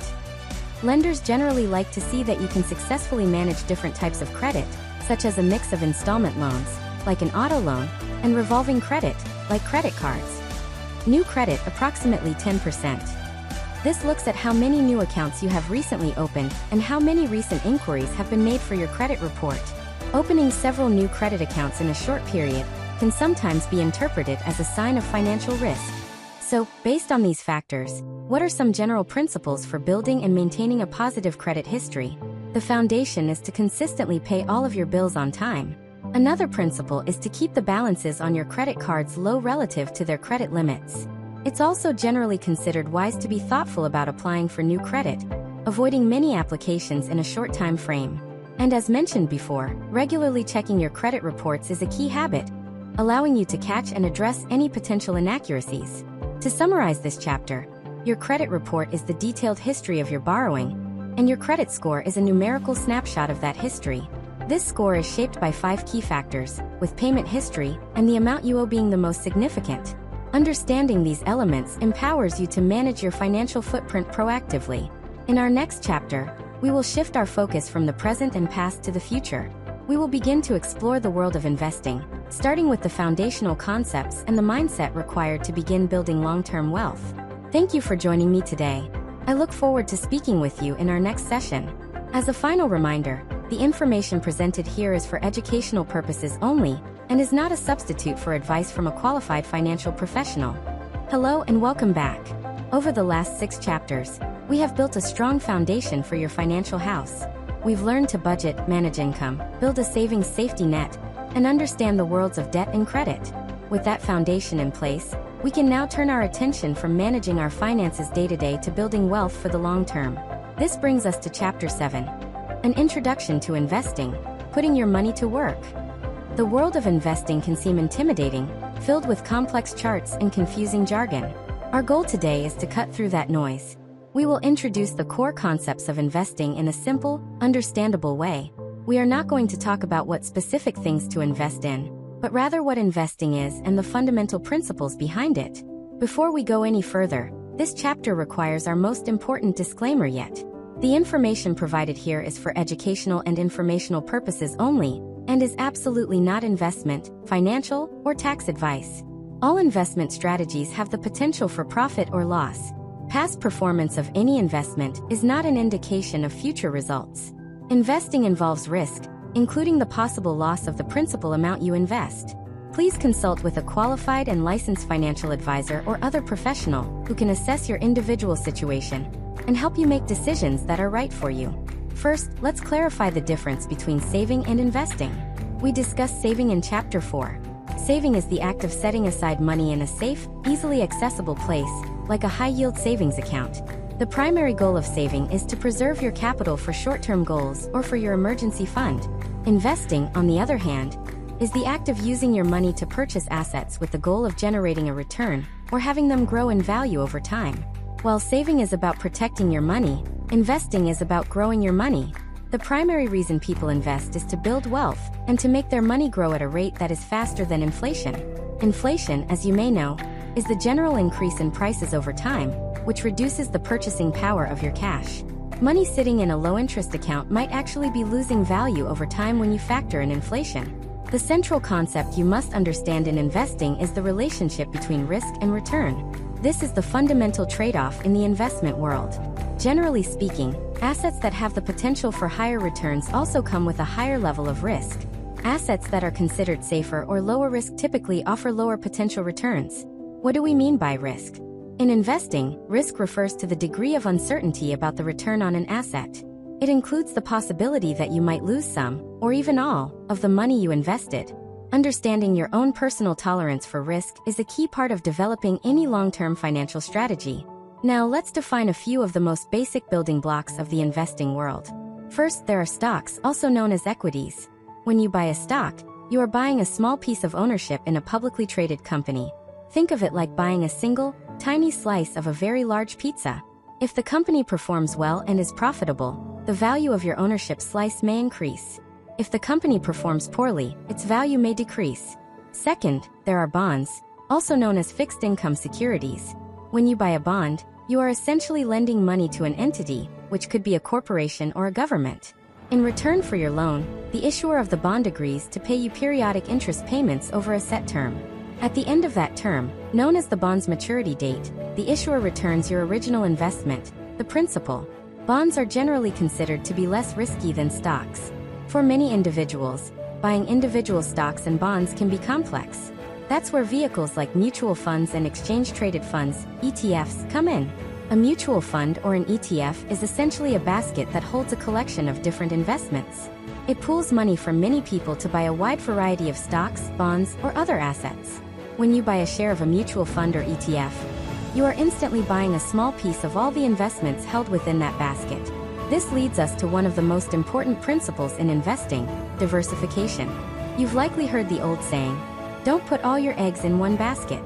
Lenders generally like to see that you can successfully manage different types of credit, such as a mix of installment loans, like an auto loan, and revolving credit, like credit cards. New credit, approximately 10%. This looks at how many new accounts you have recently opened and how many recent inquiries have been made for your credit report. Opening several new credit accounts in a short period can sometimes be interpreted as a sign of financial risk. So, based on these factors, what are some general principles for building and maintaining a positive credit history? The foundation is to consistently pay all of your bills on time. Another principle is to keep the balances on your credit cards low relative to their credit limits. It's also generally considered wise to be thoughtful about applying for new credit, avoiding many applications in a short time frame. And as mentioned before, regularly checking your credit reports is a key habit, allowing you to catch and address any potential inaccuracies. To summarize this chapter, your credit report is the detailed history of your borrowing, and your credit score is a numerical snapshot of that history. This score is shaped by 5 key factors, with payment history and the amount you owe being the most significant. Understanding these elements empowers you to manage your financial footprint proactively. In our next chapter, we will shift our focus from the present and past to the future. We will begin to explore the world of investing, starting with the foundational concepts and the mindset required to begin building long-term wealth. Thank you for joining me today. I look forward to speaking with you in our next session. As a final reminder, the information presented here is for educational purposes only and is not a substitute for advice from a qualified financial professional. Hello and welcome back. Over the last 6 chapters, we have built a strong foundation for your financial house. We've learned to budget, manage income, build a savings safety net, and understand the worlds of debt and credit. With that foundation in place, we can now turn our attention from managing our finances day to day to building wealth for the long term. This brings us to Chapter 7, an introduction to investing, putting your money to work. The world of investing can seem intimidating, filled with complex charts and confusing jargon. Our goal today is to cut through that noise. We will introduce the core concepts of investing in a simple, understandable way. We are not going to talk about what specific things to invest in, but rather what investing is and the fundamental principles behind it. Before we go any further, this chapter requires our most important disclaimer yet. The information provided here is for educational and informational purposes only, and is absolutely not investment, financial, or tax advice. All investment strategies have the potential for profit or loss. Past performance of any investment is not an indication of future results. Investing involves risk, including the possible loss of the principal amount you invest. Please consult with a qualified and licensed financial advisor or other professional who can assess your individual situation and help you make decisions that are right for you. First, let's clarify the difference between saving and investing. We discussed saving in Chapter 4. Saving is the act of setting aside money in a safe, easily accessible place, like a high-yield savings account. The primary goal of saving is to preserve your capital for short-term goals or for your emergency fund. Investing, on the other hand, is the act of using your money to purchase assets with the goal of generating a return or having them grow in value over time. While saving is about protecting your money, investing is about growing your money. The primary reason people invest is to build wealth and to make their money grow at a rate that is faster than inflation. Inflation, as you may know, is the general increase in prices over time, which reduces the purchasing power of your cash. Money sitting in a low-interest account might actually be losing value over time when you factor in inflation. The central concept you must understand in investing is the relationship between risk and return. This is the fundamental trade-off in the investment world. Generally speaking, assets that have the potential for higher returns also come with a higher level of risk. Assets that are considered safer or lower risk typically offer lower potential returns. What do we mean by risk? In investing, risk refers to the degree of uncertainty about the return on an asset. It includes the possibility that you might lose some, or even all, of the money you invested. Understanding your own personal tolerance for risk is a key part of developing any long-term financial strategy. Now let's define a few of the most basic building blocks of the investing world. First, there are stocks, also known as equities. When you buy a stock, you are buying a small piece of ownership in a publicly traded company. Think of it like buying a single, tiny slice of a very large pizza. If the company performs well and is profitable, the value of your ownership slice may increase. If the company performs poorly, its value may decrease. Second, there are bonds, also known as fixed income securities. When you buy a bond, you are essentially lending money to an entity, which could be a corporation or a government. In return for your loan, the issuer of the bond agrees to pay you periodic interest payments over a set term. At the end of that term, known as the bond's maturity date, the issuer returns your original investment, the principal. Bonds are generally considered to be less risky than stocks. For many individuals, buying individual stocks and bonds can be complex. That's where vehicles like mutual funds and exchange-traded funds, ETFs, come in. A mutual fund or an ETF is essentially a basket that holds a collection of different investments. It pools money from many people to buy a wide variety of stocks, bonds, or other assets. When you buy a share of a mutual fund or ETF, you are instantly buying a small piece of all the investments held within that basket. This leads us to one of the most important principles in investing: diversification. You've likely heard the old saying, "Don't put all your eggs in one basket."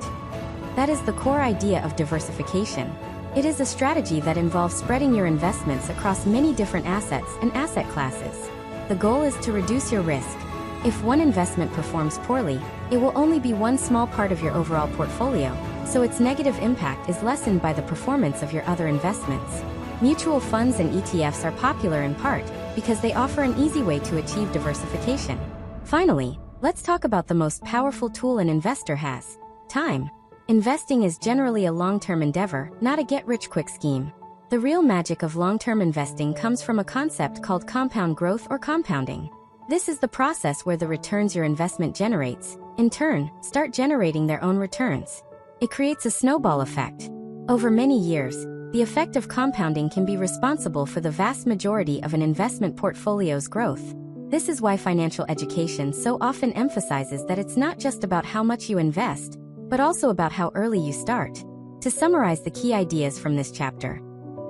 That is the core idea of diversification. It is a strategy that involves spreading your investments across many different assets and asset classes. The goal is to reduce your risk. If one investment performs poorly, it will only be one small part of your overall portfolio, so its negative impact is lessened by the performance of your other investments. Mutual funds and ETFs are popular in part because they offer an easy way to achieve diversification. Finally, let's talk about the most powerful tool an investor has: time. Investing is generally a long-term endeavor, not a get-rich-quick scheme. The real magic of long-term investing comes from a concept called compound growth or compounding. This is the process where the returns your investment generates, in turn, start generating their own returns. It creates a snowball effect. Over many years, the effect of compounding can be responsible for the vast majority of an investment portfolio's growth. This is why financial education so often emphasizes that it's not just about how much you invest, but also about how early you start. To summarize the key ideas from this chapter,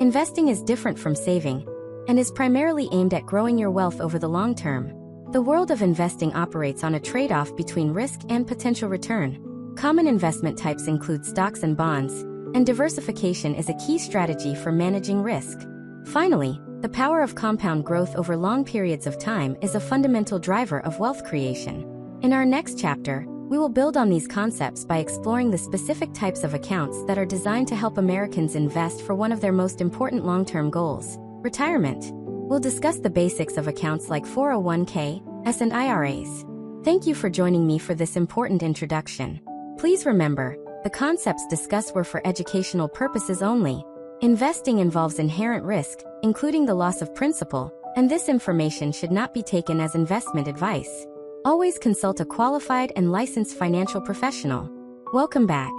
investing is different from saving and is primarily aimed at growing your wealth over the long term. The world of investing operates on a trade-off between risk and potential return. Common investment types include stocks and bonds, and diversification is a key strategy for managing risk. Finally, the power of compound growth over long periods of time is a fundamental driver of wealth creation. In our next chapter, we will build on these concepts by exploring the specific types of accounts that are designed to help Americans invest for one of their most important long-term goals: retirement. We'll discuss the basics of accounts like 401k, and IRAs. Thank you for joining me for this important introduction. Please remember, the concepts discussed were for educational purposes only. Investing involves inherent risk, including the loss of principal, and this information should not be taken as investment advice. Always consult a qualified and licensed financial professional. Welcome back.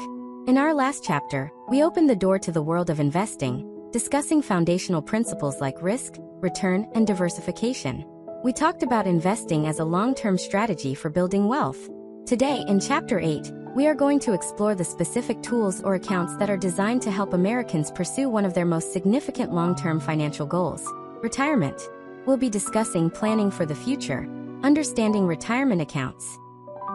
In our last chapter, we opened the door to the world of investing, discussing foundational principles like risk, return, and diversification. We talked about investing as a long-term strategy for building wealth. Today, in Chapter 8, we are going to explore the specific tools or accounts that are designed to help Americans pursue one of their most significant long-term financial goals: retirement. We'll be discussing planning for the future, understanding retirement accounts.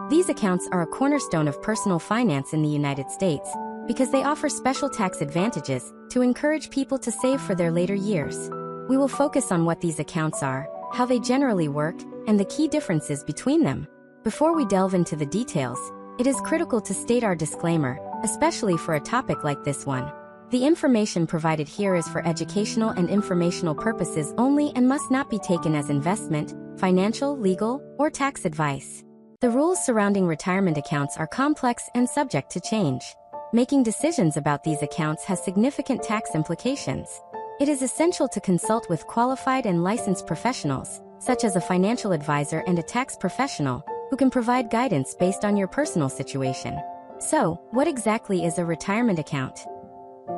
These accounts are a cornerstone of personal finance in the United States because they offer special tax advantages to encourage people to save for their later years. We will focus on what these accounts are, how they generally work, and the key differences between them. Before we delve into the details, it is critical to state our disclaimer, especially for a topic like this one. The information provided here is for educational and informational purposes only and must not be taken as investment, financial, legal, or tax advice. The rules surrounding retirement accounts are complex and subject to change. Making decisions about these accounts has significant tax implications. It is essential to consult with qualified and licensed professionals, such as a financial advisor and a tax professional, who can provide guidance based on your personal situation. So, what exactly is a retirement account?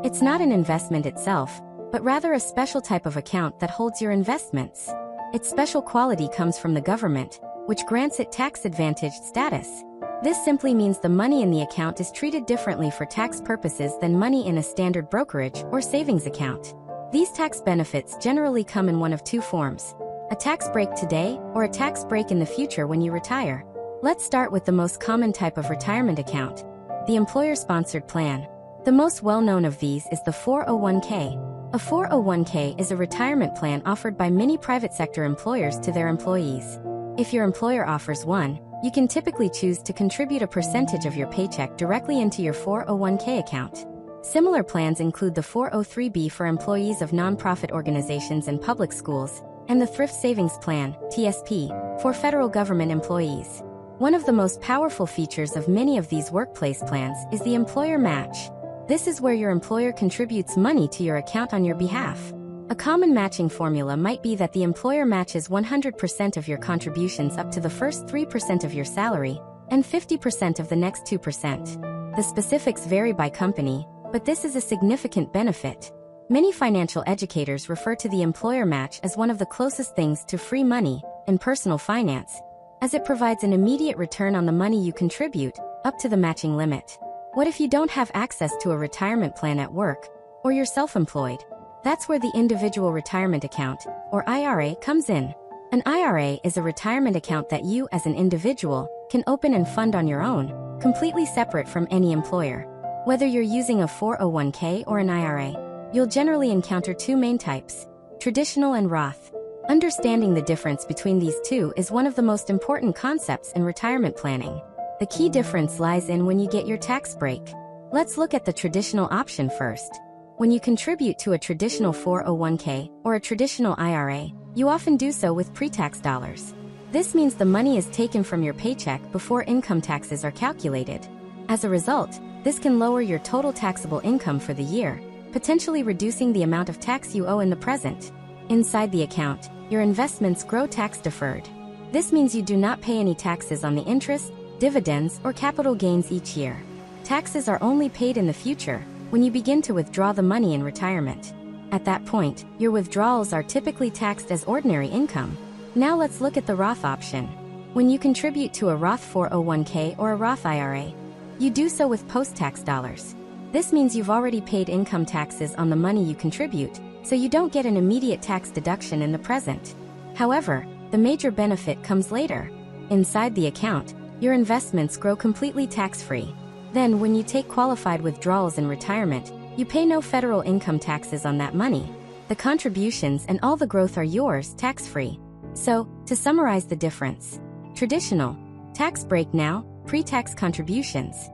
It's not an investment itself, but rather a special type of account that holds your investments. Its special quality comes from the government, which grants it tax-advantaged status. This simply means the money in the account is treated differently for tax purposes than money in a standard brokerage or savings account. These tax benefits generally come in one of two forms: a tax break today or a tax break in the future when you retire. Let's start with the most common type of retirement account: the employer-sponsored plan. The most well-known of these is the 401k. A 401k is a retirement plan offered by many private sector employers to their employees. If your employer offers one, you can typically choose to contribute a percentage of your paycheck directly into your 401k account. Similar plans include the 403b for employees of nonprofit organizations and public schools, and the Thrift Savings Plan, TSP, for federal government employees. One of the most powerful features of many of these workplace plans is the employer match. This is where your employer contributes money to your account on your behalf. A common matching formula might be that the employer matches 100% of your contributions up to the first 3% of your salary, and 50% of the next 2%. The specifics vary by company, but this is a significant benefit. Many financial educators refer to the employer match as one of the closest things to free money in personal finance, as it provides an immediate return on the money you contribute, up to the matching limit. What if you don't have access to a retirement plan at work, or you're self-employed? That's where the Individual Retirement Account, or IRA, comes in. An IRA is a retirement account that you, as an individual, can open and fund on your own, completely separate from any employer. Whether you're using a 401k or an IRA, you'll generally encounter two main types: traditional and Roth. Understanding the difference between these two is one of the most important concepts in retirement planning. The key difference lies in when you get your tax break. Let's look at the traditional option first. When you contribute to a traditional 401k or a traditional IRA, you often do so with pre-tax dollars. This means the money is taken from your paycheck before income taxes are calculated. As a result, this can lower your total taxable income for the year, potentially reducing the amount of tax you owe in the present. Inside the account, your investments grow tax-deferred. This means you do not pay any taxes on the interest, dividends, or capital gains each year. Taxes are only paid in the future, when you begin to withdraw the money in retirement. At that point, your withdrawals are typically taxed as ordinary income. Now let's look at the Roth option. When you contribute to a Roth 401k or a Roth IRA, you do so with post-tax dollars. This means you've already paid income taxes on the money you contribute, so you don't get an immediate tax deduction in the present. However, the major benefit comes later. Inside the account, your investments grow completely tax-free. Then, when you take qualified withdrawals in retirement, you pay no federal income taxes on that money. The contributions and all the growth are yours, tax-free. So, to summarize the difference: traditional, tax break now, pre-tax contributions.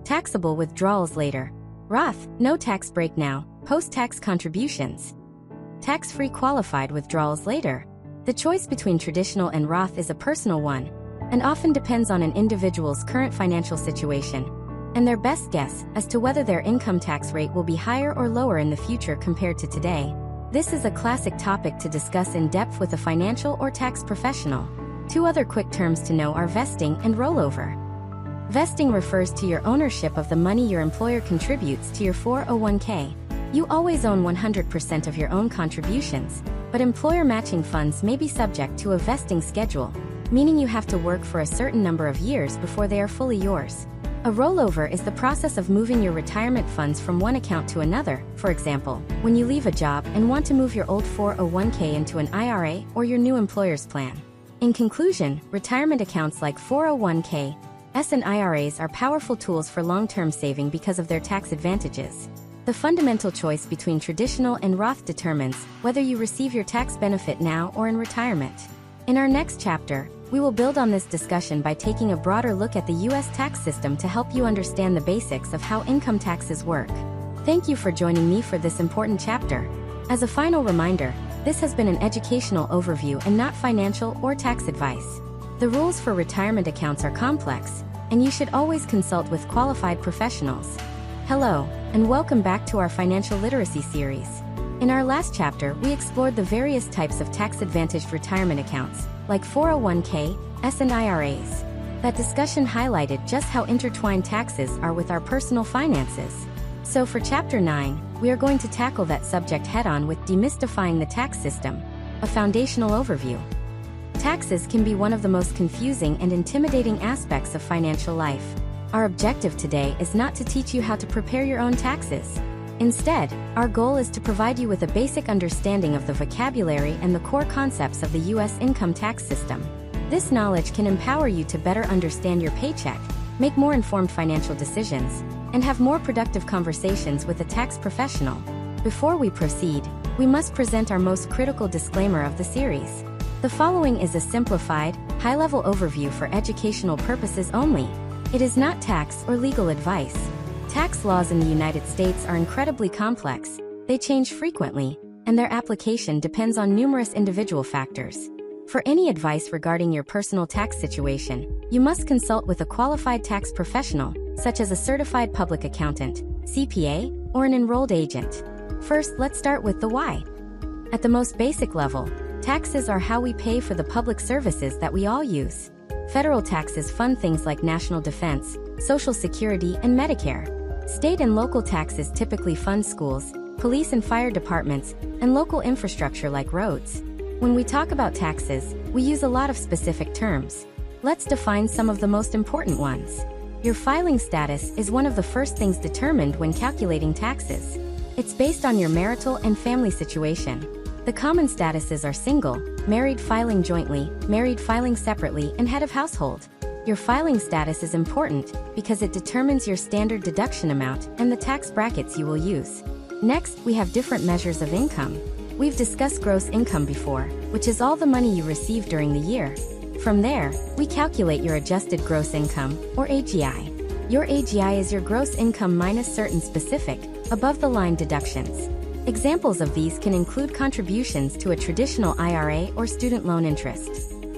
Taxable withdrawals later. Roth, no tax break now, post-tax contributions. Tax-free qualified withdrawals later. The choice between traditional and Roth is a personal one, and often depends on an individual's current financial situation and their best guess as to whether their income tax rate will be higher or lower in the future compared to today. This is a classic topic to discuss in depth with a financial or tax professional. Two other quick terms to know are vesting and rollover. Vesting refers to your ownership of the money your employer contributes to your 401k. You always own 100% of your own contributions, but employer matching funds may be subject to a vesting schedule, meaning you have to work for a certain number of years before they are fully yours. A rollover is the process of moving your retirement funds from one account to another. For example, when you leave a job and want to move your old 401k into an IRA or your new employer's plan. In conclusion, retirement accounts like 401k, and IRAs are powerful tools for long-term saving because of their tax advantages. The fundamental choice between traditional and Roth determines whether you receive your tax benefit now or in retirement. In our next chapter, we will build on this discussion by taking a broader look at the U.S. tax system to help you understand the basics of how income taxes work. Thank you for joining me for this important chapter. As a final reminder, this has been an educational overview and not financial or tax advice. The rules for retirement accounts are complex, and you should always consult with qualified professionals. Hello, and welcome back to our financial literacy series. In our last chapter, we explored the various types of tax-advantaged retirement accounts, like 401k, and IRAs. That discussion highlighted just how intertwined taxes are with our personal finances. So for Chapter 9, we are going to tackle that subject head-on with demystifying the tax system, a foundational overview. Taxes can be one of the most confusing and intimidating aspects of financial life. Our objective today is not to teach you how to prepare your own taxes. Instead, our goal is to provide you with a basic understanding of the vocabulary and the core concepts of the U.S. income tax system. This knowledge can empower you to better understand your paycheck, make more informed financial decisions, and have more productive conversations with a tax professional. Before we proceed, we must present our most critical disclaimer of the series. The following is a simplified, high-level overview for educational purposes only. It is not tax or legal advice. Tax laws in the United States are incredibly complex, they change frequently, and their application depends on numerous individual factors. For any advice regarding your personal tax situation, you must consult with a qualified tax professional, such as a certified public accountant, CPA, or an enrolled agent. First, let's start with the why. At the most basic level, taxes are how we pay for the public services that we all use. Federal taxes fund things like national defense, Social Security, and Medicare. State and local taxes typically fund schools, police and fire departments, and local infrastructure like roads. When we talk about taxes, we use a lot of specific terms. Let's define some of the most important ones. Your filing status is one of the first things determined when calculating taxes. It's based on your marital and family situation. The common statuses are single, married filing jointly, married filing separately, and head of household. Your filing status is important because it determines your standard deduction amount and the tax brackets you will use. Next, we have different measures of income. We've discussed gross income before, which is all the money you receive during the year. From there, we calculate your adjusted gross income, or AGI. Your AGI is your gross income minus certain specific, above-the-line deductions. Examples of these can include contributions to a traditional IRA or student loan interest.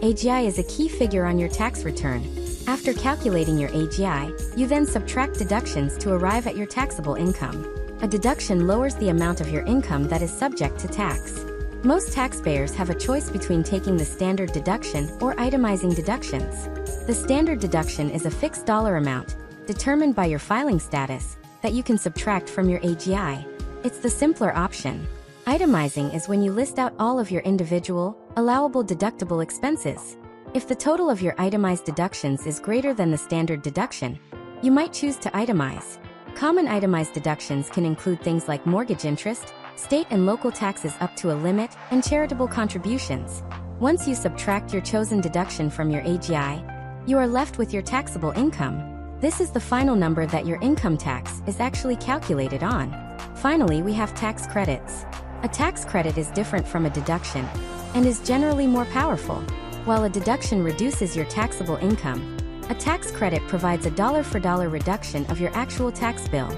AGI is a key figure on your tax return. After calculating your AGI, you then subtract deductions to arrive at your taxable income. A deduction lowers the amount of your income that is subject to tax. Most taxpayers have a choice between taking the standard deduction or itemizing deductions. The standard deduction is a fixed dollar amount, determined by your filing status, that you can subtract from your AGI. It's the simpler option. Itemizing is when you list out all of your individual, allowable deductible expenses. If the total of your itemized deductions is greater than the standard deduction, you might choose to itemize. Common itemized deductions can include things like mortgage interest, state and local taxes up to a limit, and charitable contributions. Once you subtract your chosen deduction from your AGI, you are left with your taxable income. This is the final number that your income tax is actually calculated on. Finally, we have tax credits. A tax credit is different from a deduction and is generally more powerful. While a deduction reduces your taxable income, a tax credit provides a dollar-for-dollar reduction of your actual tax bill.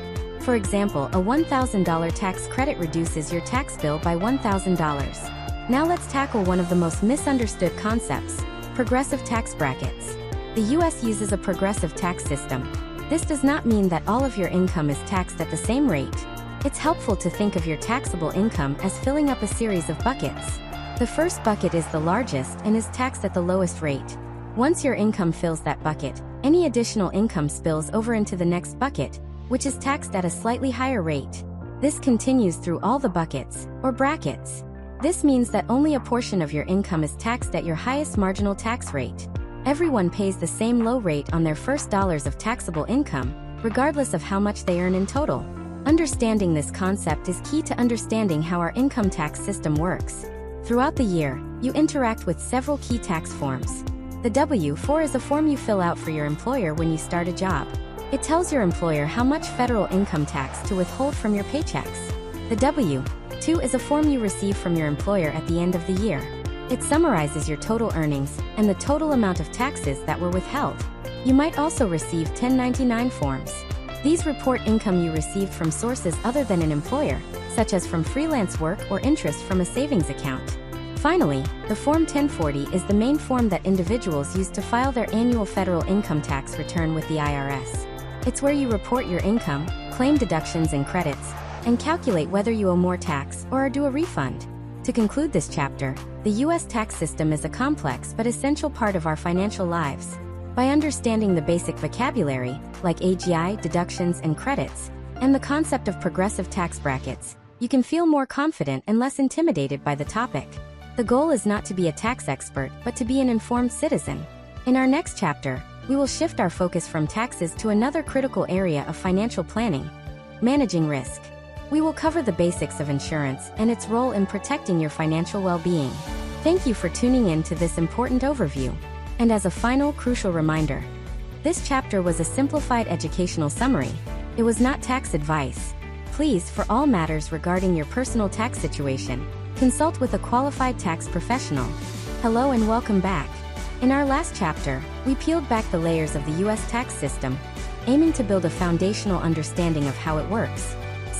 For example, a $1,000 tax credit reduces your tax bill by $1,000. Now let's tackle one of the most misunderstood concepts: progressive tax brackets. The U.S. uses a progressive tax system. This does not mean that all of your income is taxed at the same rate. It's helpful to think of your taxable income as filling up a series of buckets. The first bucket is the largest and is taxed at the lowest rate. Once your income fills that bucket, any additional income spills over into the next bucket, which is taxed at a slightly higher rate. This continues through all the buckets, or brackets. This means that only a portion of your income is taxed at your highest marginal tax rate. Everyone pays the same low rate on their first dollars of taxable income, regardless of how much they earn in total. Understanding this concept is key to understanding how our income tax system works. Throughout the year, you interact with several key tax forms. The W-4 is a form you fill out for your employer when you start a job. It tells your employer how much federal income tax to withhold from your paychecks. The W-2 is a form you receive from your employer at the end of the year. It summarizes your total earnings and the total amount of taxes that were withheld. You might also receive 1099 forms. These report income you received from sources other than an employer, such as from freelance work or interest from a savings account. Finally, the Form 1040 is the main form that individuals use to file their annual federal income tax return with the IRS. It's where you report your income, claim deductions and credits, and calculate whether you owe more tax or are due a refund. To conclude this chapter, the U.S. tax system is a complex but essential part of our financial lives. By understanding the basic vocabulary, like AGI, deductions, and credits, and the concept of progressive tax brackets, you can feel more confident and less intimidated by the topic. The goal is not to be a tax expert, but to be an informed citizen. In our next chapter, we will shift our focus from taxes to another critical area of financial planning: managing risk. We will cover the basics of insurance and its role in protecting your financial well-being. Thank you for tuning in to this important overview. And as a final crucial reminder, this chapter was a simplified educational summary. It was not tax advice. Please, for all matters regarding your personal tax situation, consult with a qualified tax professional. Hello and welcome back. In our last chapter, we peeled back the layers of the U.S. tax system, aiming to build a foundational understanding of how it works.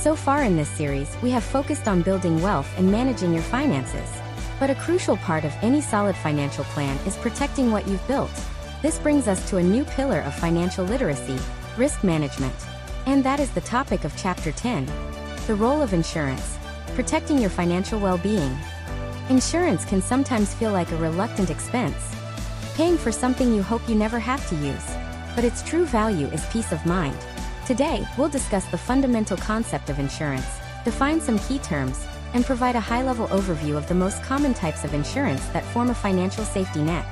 So far in this series, we have focused on building wealth and managing your finances. But a crucial part of any solid financial plan is protecting what you've built. This brings us to a new pillar of financial literacy, risk management. And that is the topic of Chapter 10. The role of insurance. Protecting your financial well-being. Insurance can sometimes feel like a reluctant expense, paying for something you hope you never have to use. But its true value is peace of mind. Today, we'll discuss the fundamental concept of insurance, define some key terms, and provide a high-level overview of the most common types of insurance that form a financial safety net.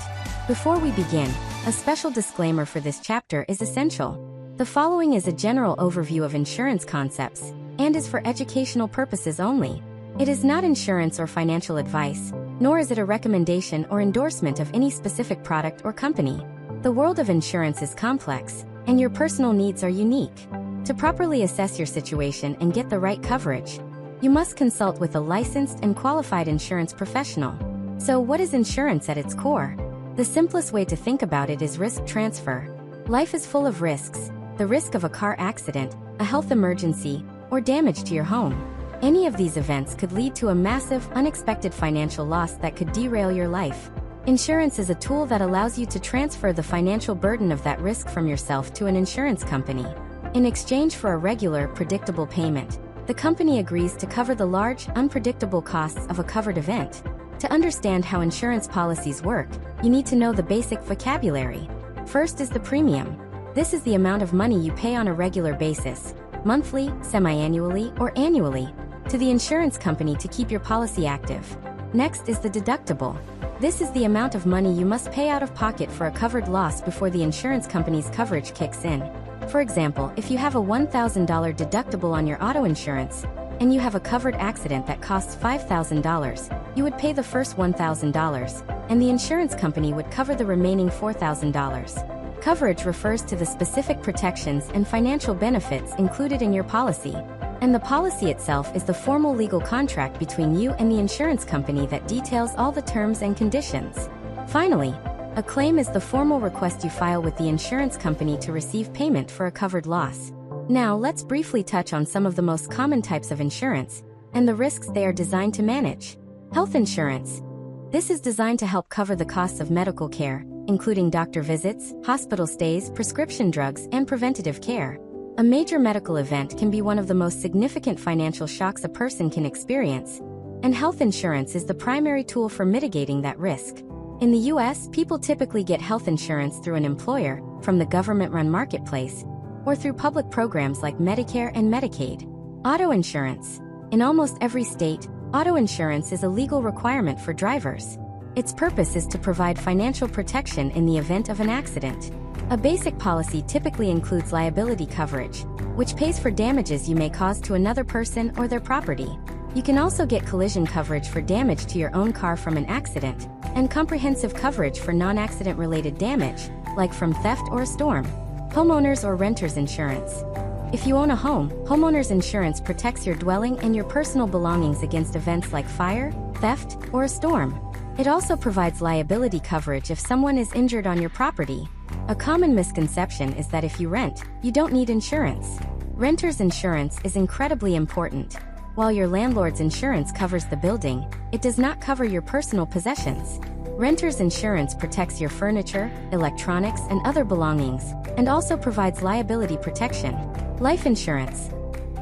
Before we begin, a special disclaimer for this chapter is essential. The following is a general overview of insurance concepts, and is for educational purposes only. It is not insurance or financial advice, nor is it a recommendation or endorsement of any specific product or company. The world of insurance is complex, and your personal needs are unique. To properly assess your situation and get the right coverage, you must consult with a licensed and qualified insurance professional. So what is insurance at its core? The simplest way to think about it is risk transfer. Life is full of risks. The risk of a car accident, a health emergency, or damage to your home. Any of these events could lead to a massive, unexpected financial loss that could derail your life. Insurance is a tool that allows you to transfer the financial burden of that risk from yourself to an insurance company. In exchange for a regular, predictable payment, the company agrees to cover the large, unpredictable costs of a covered event. To understand how insurance policies work, you need to know the basic vocabulary. First is the premium. This is the amount of money you pay on a regular basis, monthly, semi-annually, or annually, to the insurance company to keep your policy active. Next is the deductible. This is the amount of money you must pay out of pocket for a covered loss before the insurance company's coverage kicks in. For example, if you have a $1,000 deductible on your auto insurance, and you have a covered accident that costs $5,000, you would pay the first $1,000, and the insurance company would cover the remaining $4,000. Coverage refers to the specific protections and financial benefits included in your policy. And the policy itself is the formal legal contract between you and the insurance company that details all the terms and conditions. Finally, a claim is the formal request you file with the insurance company to receive payment for a covered loss. Now let's briefly touch on some of the most common types of insurance, and the risks they are designed to manage. Health insurance. This is designed to help cover the costs of medical care, including doctor visits, hospital stays, prescription drugs, and preventative care. A major medical event can be one of the most significant financial shocks a person can experience, and health insurance is the primary tool for mitigating that risk. In the US, people typically get health insurance through an employer, from the government-run marketplace, or through public programs like Medicare and Medicaid. Auto insurance. In almost every state, auto insurance is a legal requirement for drivers. Its purpose is to provide financial protection in the event of an accident. A basic policy typically includes liability coverage, which pays for damages you may cause to another person or their property. You can also get collision coverage for damage to your own car from an accident, and comprehensive coverage for non-accident related damage, like from theft or a storm. Homeowners or renters insurance. If you own a home, homeowners insurance protects your dwelling and your personal belongings against events like fire, theft, or a storm. It also provides liability coverage if someone is injured on your property. A common misconception is that if you rent, you don't need insurance. Renter's insurance is incredibly important. While your landlord's insurance covers the building, it does not cover your personal possessions. Renter's insurance protects your furniture, electronics, and other belongings, and also provides liability protection. Life insurance.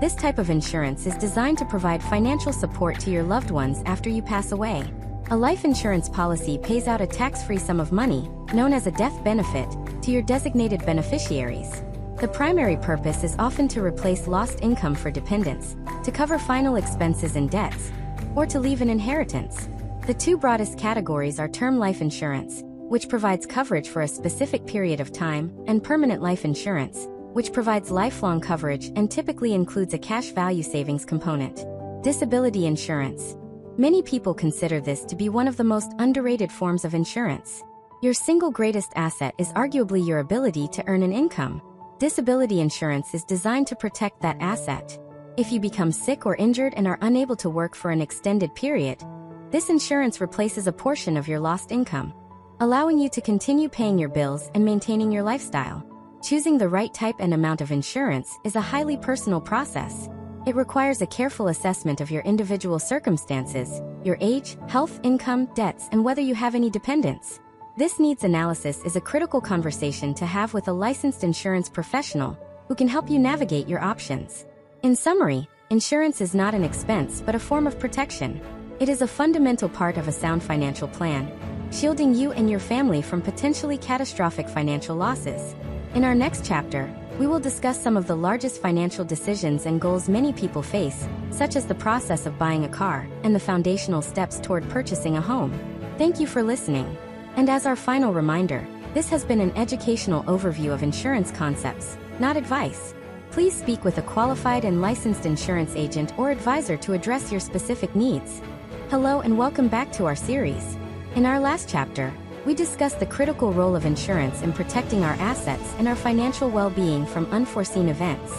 This type of insurance is designed to provide financial support to your loved ones after you pass away. A life insurance policy pays out a tax-free sum of money, known as a death benefit, to your designated beneficiaries. The primary purpose is often to replace lost income for dependents, to cover final expenses and debts, or to leave an inheritance. The two broadest categories are term life insurance, which provides coverage for a specific period of time, and permanent life insurance, which provides lifelong coverage and typically includes a cash value savings component. Disability insurance. Many people consider this to be one of the most underrated forms of insurance. Your single greatest asset is arguably your ability to earn an income. Disability insurance is designed to protect that asset. If you become sick or injured and are unable to work for an extended period, this insurance replaces a portion of your lost income, allowing you to continue paying your bills and maintaining your lifestyle. Choosing the right type and amount of insurance is a highly personal process. It requires a careful assessment of your individual circumstances, your age, health, income, debts, and whether you have any dependents. This needs analysis is a critical conversation to have with a licensed insurance professional who can help you navigate your options. In summary, insurance is not an expense but a form of protection. It is a fundamental part of a sound financial plan, shielding you and your family from potentially catastrophic financial losses. In our next chapter, we will discuss some of the largest financial decisions and goals many people face, such as the process of buying a car and the foundational steps toward purchasing a home. Thank you for listening. And as our final reminder, this has been an educational overview of insurance concepts, not advice. Please speak with a qualified and licensed insurance agent or advisor to address your specific needs. Hello and welcome back to our series. In our last chapter, we discussed the critical role of insurance in protecting our assets and our financial well-being from unforeseen events.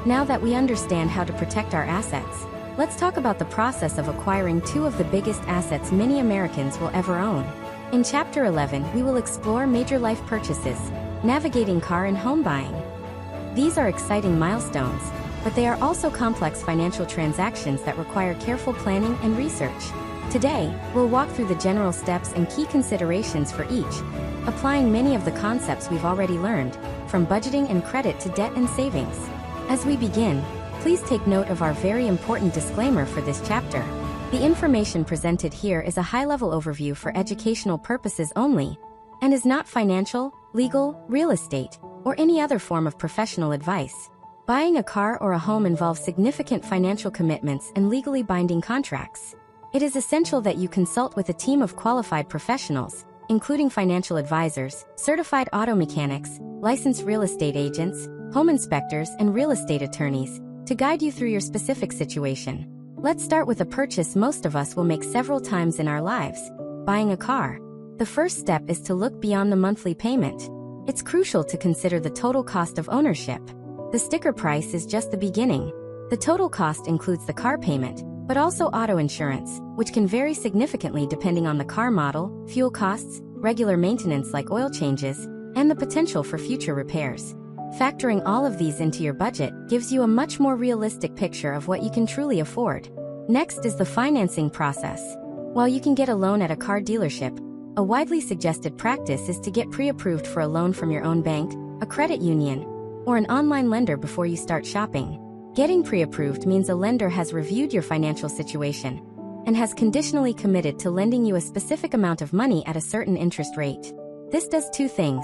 Now that we understand how to protect our assets, let's talk about the process of acquiring two of the biggest assets many Americans will ever own. In Chapter 11, we will explore major life purchases, navigating car and home buying. These are exciting milestones, but they are also complex financial transactions that require careful planning and research. Today, we'll walk through the general steps and key considerations for each, applying many of the concepts we've already learned, from budgeting and credit to debt and savings. As we begin, please take note of our very important disclaimer for this chapter. The information presented here is a high-level overview for educational purposes only, and is not financial, legal, real estate, or any other form of professional advice. Buying a car or a home involves significant financial commitments and legally binding contracts. It is essential that you consult with a team of qualified professionals, including financial advisors, certified auto mechanics, licensed real estate agents, home inspectors, and real estate attorneys, to guide you through your specific situation. Let's start with a purchase most of us will make several times in our lives: buying a car. The first step is to look beyond the monthly payment. It's crucial to consider the total cost of ownership. The sticker price is just the beginning. The total cost includes the car payment, but also auto insurance, which can vary significantly depending on the car model, fuel costs, regular maintenance like oil changes, and the potential for future repairs. Factoring all of these into your budget gives you a much more realistic picture of what you can truly afford. Next is the financing process. While you can get a loan at a car dealership, a widely suggested practice is to get pre-approved for a loan from your own bank, a credit union, or an online lender before you start shopping. Getting pre-approved means a lender has reviewed your financial situation and has conditionally committed to lending you a specific amount of money at a certain interest rate. This does two things.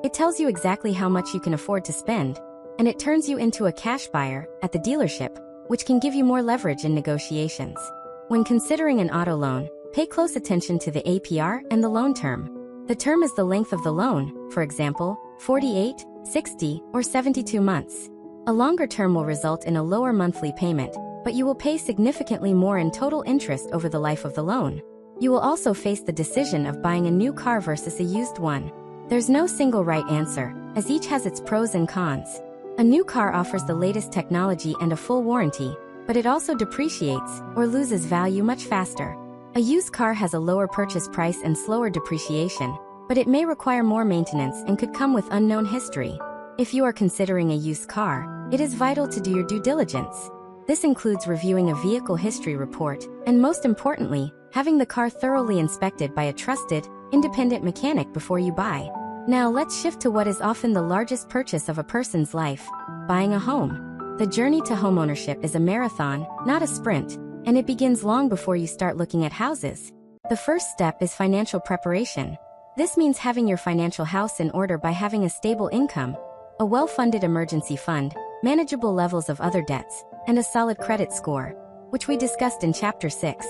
It tells you exactly how much you can afford to spend, and it turns you into a cash buyer at the dealership, which can give you more leverage in negotiations. When considering an auto loan, pay close attention to the APR and the loan term. The term is the length of the loan, for example, 48, 60, or 72 months. A longer term will result in a lower monthly payment, but you will pay significantly more in total interest over the life of the loan. You will also face the decision of buying a new car versus a used one. There's no single right answer, as each has its pros and cons. A new car offers the latest technology and a full warranty, but it also depreciates or loses value much faster. A used car has a lower purchase price and slower depreciation, but it may require more maintenance and could come with unknown history. If you are considering a used car, it is vital to do your due diligence. This includes reviewing a vehicle history report, and most importantly, having the car thoroughly inspected by a trusted, independent mechanic before you buy. Now let's shift to what is often the largest purchase of a person's life: buying a home. The journey to homeownership is a marathon, not a sprint, and it begins long before you start looking at houses. The first step is financial preparation. This means having your financial house in order by having a stable income, a well-funded emergency fund, manageable levels of other debts, and a solid credit score, which we discussed in Chapter 6.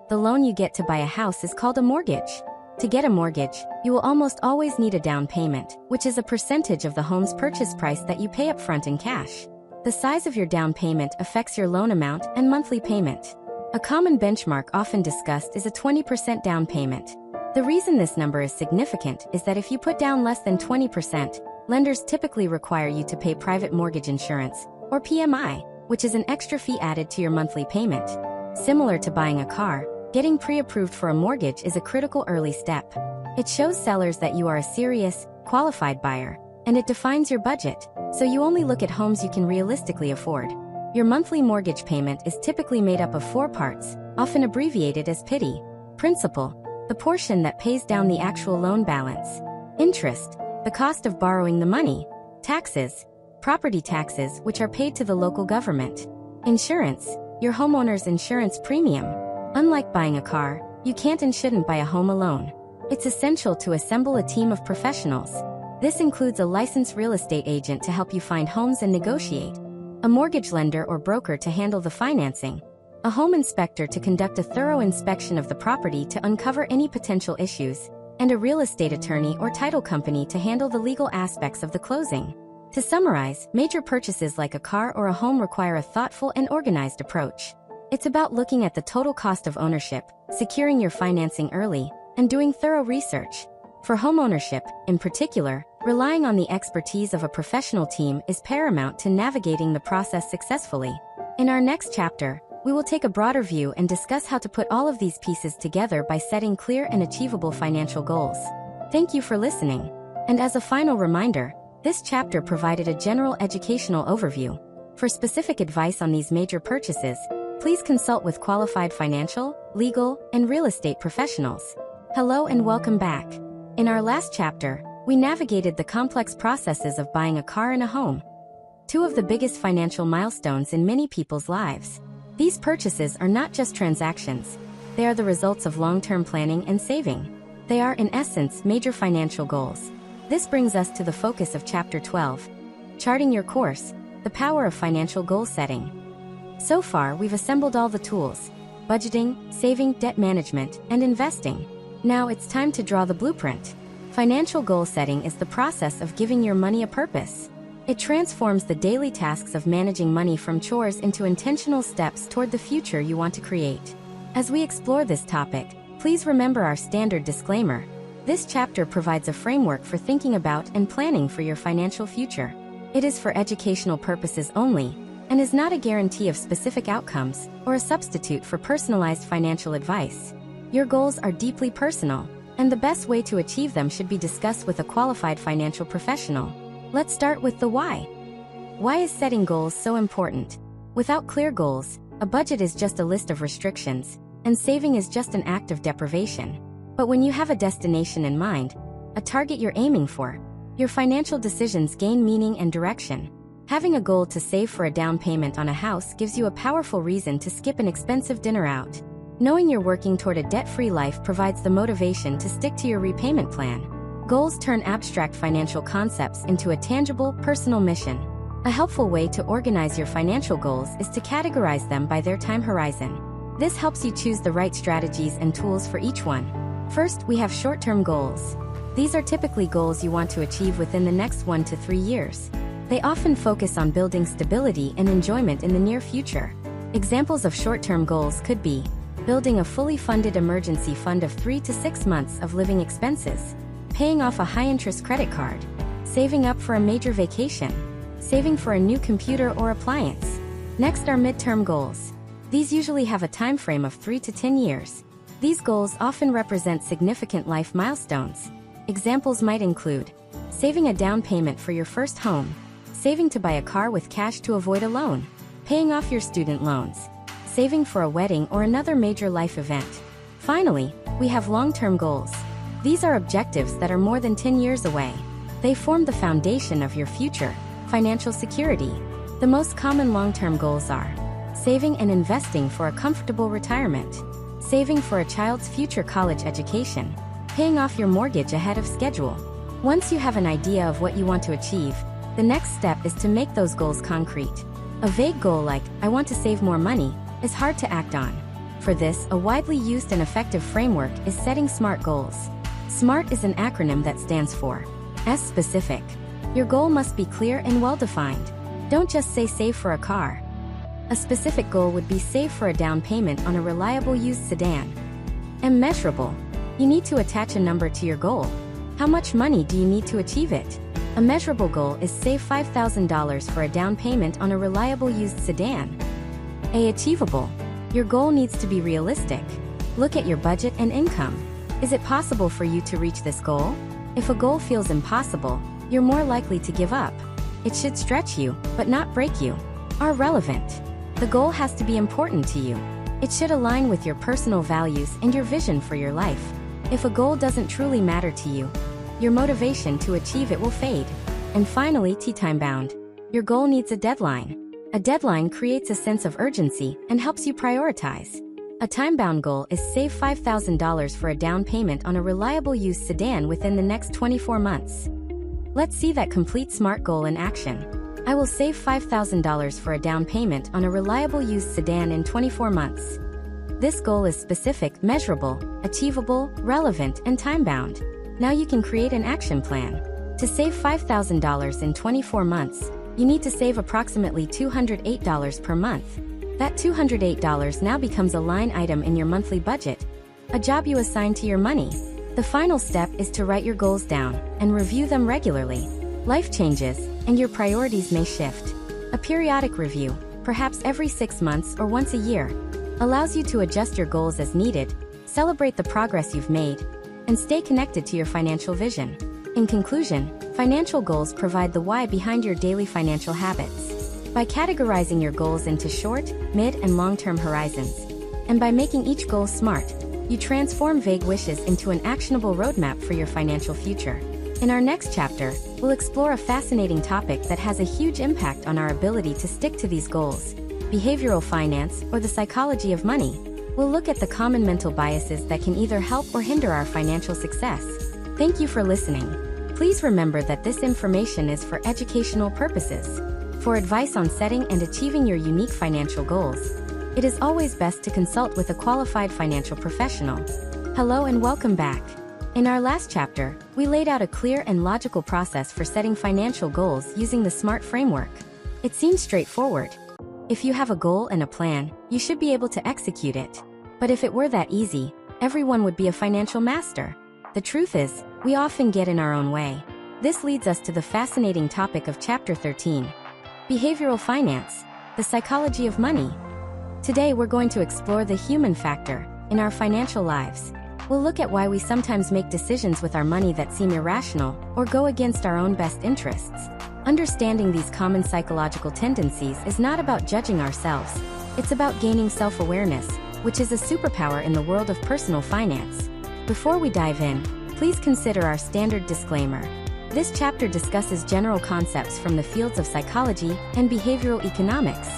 The loan you get to buy a house is called a mortgage. To get a mortgage, you will almost always need a down payment, which is a percentage of the home's purchase price that you pay upfront in cash. The size of your down payment affects your loan amount and monthly payment. A common benchmark often discussed is a 20% down payment. The reason this number is significant is that if you put down less than 20%, lenders typically require you to pay private mortgage insurance, or PMI, which is an extra fee added to your monthly payment. Similar to buying a car, getting pre-approved for a mortgage is a critical early step. It shows sellers that you are a serious, qualified buyer, and it defines your budget, so you only look at homes you can realistically afford. Your monthly mortgage payment is typically made up of 4 parts, often abbreviated as PITI. Principal, the portion that pays down the actual loan balance. Interest, the cost of borrowing the money. Taxes, property taxes which are paid to the local government. Insurance, your homeowner's insurance premium. Unlike buying a car, you can't and shouldn't buy a home alone. It's essential to assemble a team of professionals. This includes a licensed real estate agent to help you find homes and negotiate, a mortgage lender or broker to handle the financing, a home inspector to conduct a thorough inspection of the property to uncover any potential issues, and a real estate attorney or title company to handle the legal aspects of the closing. To summarize, major purchases like a car or a home require a thoughtful and organized approach. It's about looking at the total cost of ownership, securing your financing early, and doing thorough research. For homeownership, in particular, relying on the expertise of a professional team is paramount to navigating the process successfully. In our next chapter, we will take a broader view and discuss how to put all of these pieces together by setting clear and achievable financial goals. Thank you for listening. And as a final reminder, this chapter provided a general educational overview. For specific advice on these major purchases, please consult with qualified financial, legal, and real estate professionals. Hello and welcome back. In our last chapter, we navigated the complex processes of buying a car and a home, 2 of the biggest financial milestones in many people's lives. These purchases are not just transactions. They are the results of long-term planning and saving. They are, in essence, major financial goals. This brings us to the focus of Chapter 12, Charting Your Course, the Power of Financial Goal Setting. So far, we've assembled all the tools: budgeting, saving, debt management, and investing. Now it's time to draw the blueprint. Financial goal setting is the process of giving your money a purpose. It transforms the daily tasks of managing money from chores into intentional steps toward the future you want to create. As we explore this topic, please remember our standard disclaimer. This chapter provides a framework for thinking about and planning for your financial future. It is for educational purposes only, and is not a guarantee of specific outcomes or a substitute for personalized financial advice. Your goals are deeply personal, and the best way to achieve them should be discussed with a qualified financial professional. Let's start with the why. Why is setting goals so important? Without clear goals, a budget is just a list of restrictions, and saving is just an act of deprivation. But when you have a destination in mind, a target you're aiming for, your financial decisions gain meaning and direction. Having a goal to save for a down payment on a house gives you a powerful reason to skip an expensive dinner out. Knowing you're working toward a debt-free life provides the motivation to stick to your repayment plan. Goals turn abstract financial concepts into a tangible, personal mission. A helpful way to organize your financial goals is to categorize them by their time horizon. This helps you choose the right strategies and tools for each one. First, we have short-term goals. These are typically goals you want to achieve within the next 1 to 3 years. They often focus on building stability and enjoyment in the near future. Examples of short-term goals could be building a fully funded emergency fund of 3 to 6 months of living expenses, paying off a high-interest credit card, saving up for a major vacation, saving for a new computer or appliance. Next are midterm goals. These usually have a time frame of 3 to 10 years. These goals often represent significant life milestones. Examples might include saving a down payment for your first home, saving to buy a car with cash to avoid a loan, paying off your student loans, saving for a wedding or another major life event. Finally, we have long-term goals. These are objectives that are more than 10 years away. They form the foundation of your future financial security. The most common long-term goals are saving and investing for a comfortable retirement, saving for a child's future college education, paying off your mortgage ahead of schedule. Once you have an idea of what you want to achieve, the next step is to make those goals concrete. A vague goal like, "I want to save more money," is hard to act on. For this, a widely used and effective framework is setting SMART goals. SMART is an acronym that stands for S specific. Your goal must be clear and well-defined. Don't just say save for a car. A specific goal would be save for a down payment on a reliable used sedan. M measurable. You need to attach a number to your goal. How much money do you need to achieve it? A measurable goal is save $5,000 for a down payment on a reliable used sedan. A achievable. Your goal needs to be realistic. Look at your budget and income. Is it possible for you to reach this goal? If a goal feels impossible, you're more likely to give up. It should stretch you, but not break you. Are relevant. The goal has to be important to you. It should align with your personal values and your vision for your life. If a goal doesn't truly matter to you, your motivation to achieve it will fade. And finally, time bound. Your goal needs a deadline. A deadline creates a sense of urgency and helps you prioritize. A time-bound goal is save $5,000 for a down payment on a reliable used sedan within the next 24 months. Let's see that complete SMART goal in action. I will save $5,000 for a down payment on a reliable used sedan in 24 months. This goal is specific, measurable, achievable, relevant, and time-bound. Now you can create an action plan. To save $5,000 in 24 months, you need to save approximately $208 per month. That $208 now becomes a line item in your monthly budget, a job you assign to your money. The final step is to write your goals down and review them regularly. Life changes, and your priorities may shift. A periodic review, perhaps every 6 months or once a year, allows you to adjust your goals as needed, celebrate the progress you've made, and stay connected to your financial vision. In conclusion, financial goals provide the why behind your daily financial habits. By categorizing your goals into short, mid, and long-term horizons, and by making each goal SMART, you transform vague wishes into an actionable roadmap for your financial future. In our next chapter, we'll explore a fascinating topic that has a huge impact on our ability to stick to these goals: behavioral finance, or the psychology of money. We'll look at the common mental biases that can either help or hinder our financial success. Thank you for listening. Please remember that this information is for educational purposes. For advice on setting and achieving your unique financial goals, it is always best to consult with a qualified financial professional. Hello and welcome back. In our last chapter, we laid out a clear and logical process for setting financial goals using the SMART framework. It seems straightforward. If you have a goal and a plan, you should be able to execute it. But if it were that easy, everyone would be a financial master. The truth is, we often get in our own way. This leads us to the fascinating topic of Chapter 13. Behavioral finance, the psychology of money. Today we're going to explore the human factor in our financial lives. We'll look at why we sometimes make decisions with our money that seem irrational or go against our own best interests. Understanding these common psychological tendencies is not about judging ourselves. It's about gaining self-awareness, which is a superpower in the world of personal finance. Before we dive in, please consider our standard disclaimer. This chapter discusses general concepts from the fields of psychology and behavioral economics.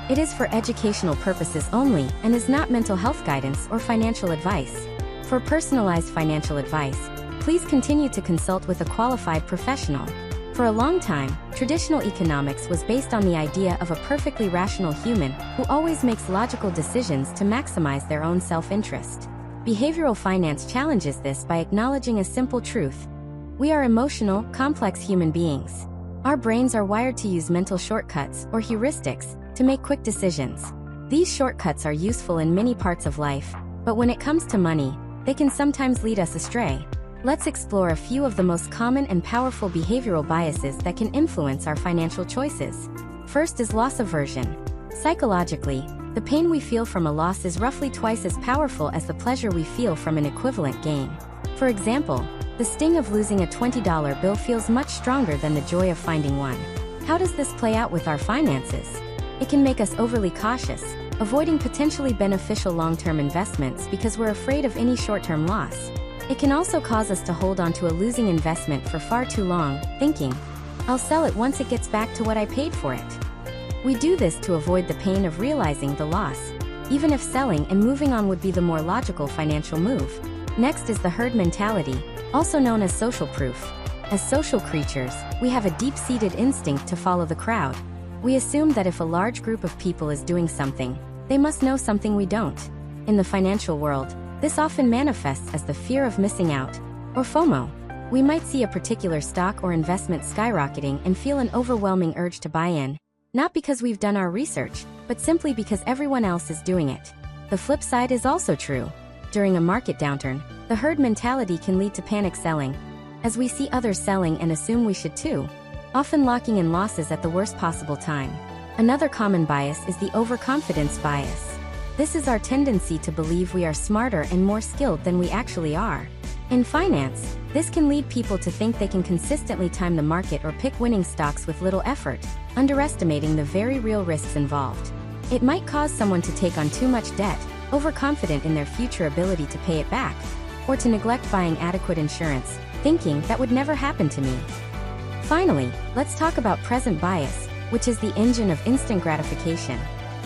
It is for educational purposes only and is not mental health guidance or financial advice. For personalized financial advice, please continue to consult with a qualified professional. For a long time, traditional economics was based on the idea of a perfectly rational human who always makes logical decisions to maximize their own self-interest. Behavioral finance challenges this by acknowledging a simple truth. We are emotional, complex human beings. Our brains are wired to use mental shortcuts or heuristics to make quick decisions. These shortcuts are useful in many parts of life, but when it comes to money, they can sometimes lead us astray. Let's explore a few of the most common and powerful behavioral biases that can influence our financial choices. First is loss aversion. Psychologically, the pain we feel from a loss is roughly twice as powerful as the pleasure we feel from an equivalent gain. For example, the sting of losing a $20 bill feels much stronger than the joy of finding one. How does this play out with our finances? It can make us overly cautious, avoiding potentially beneficial long-term investments because we're afraid of any short-term loss. It can also cause us to hold on to a losing investment for far too long, thinking, "I'll sell it once it gets back to what I paid for it." We do this to avoid the pain of realizing the loss, even if selling and moving on would be the more logical financial move. Next is the herd mentality, also known as social proof. As social creatures, we have a deep-seated instinct to follow the crowd. We assume that if a large group of people is doing something, they must know something we don't. In the financial world, this often manifests as the fear of missing out, or FOMO. We might see a particular stock or investment skyrocketing and feel an overwhelming urge to buy in, not because we've done our research, but simply because everyone else is doing it. The flip side is also true. During a market downturn, the herd mentality can lead to panic selling, as we see others selling and assume we should too, often locking in losses at the worst possible time. Another common bias is the overconfidence bias. This is our tendency to believe we are smarter and more skilled than we actually are. In finance, this can lead people to think they can consistently time the market or pick winning stocks with little effort, underestimating the very real risks involved. It might cause someone to take on too much debt, overconfident in their future ability to pay it back, or to neglect buying adequate insurance, thinking that would never happen to me. Finally, let's talk about present bias, which is the engine of instant gratification.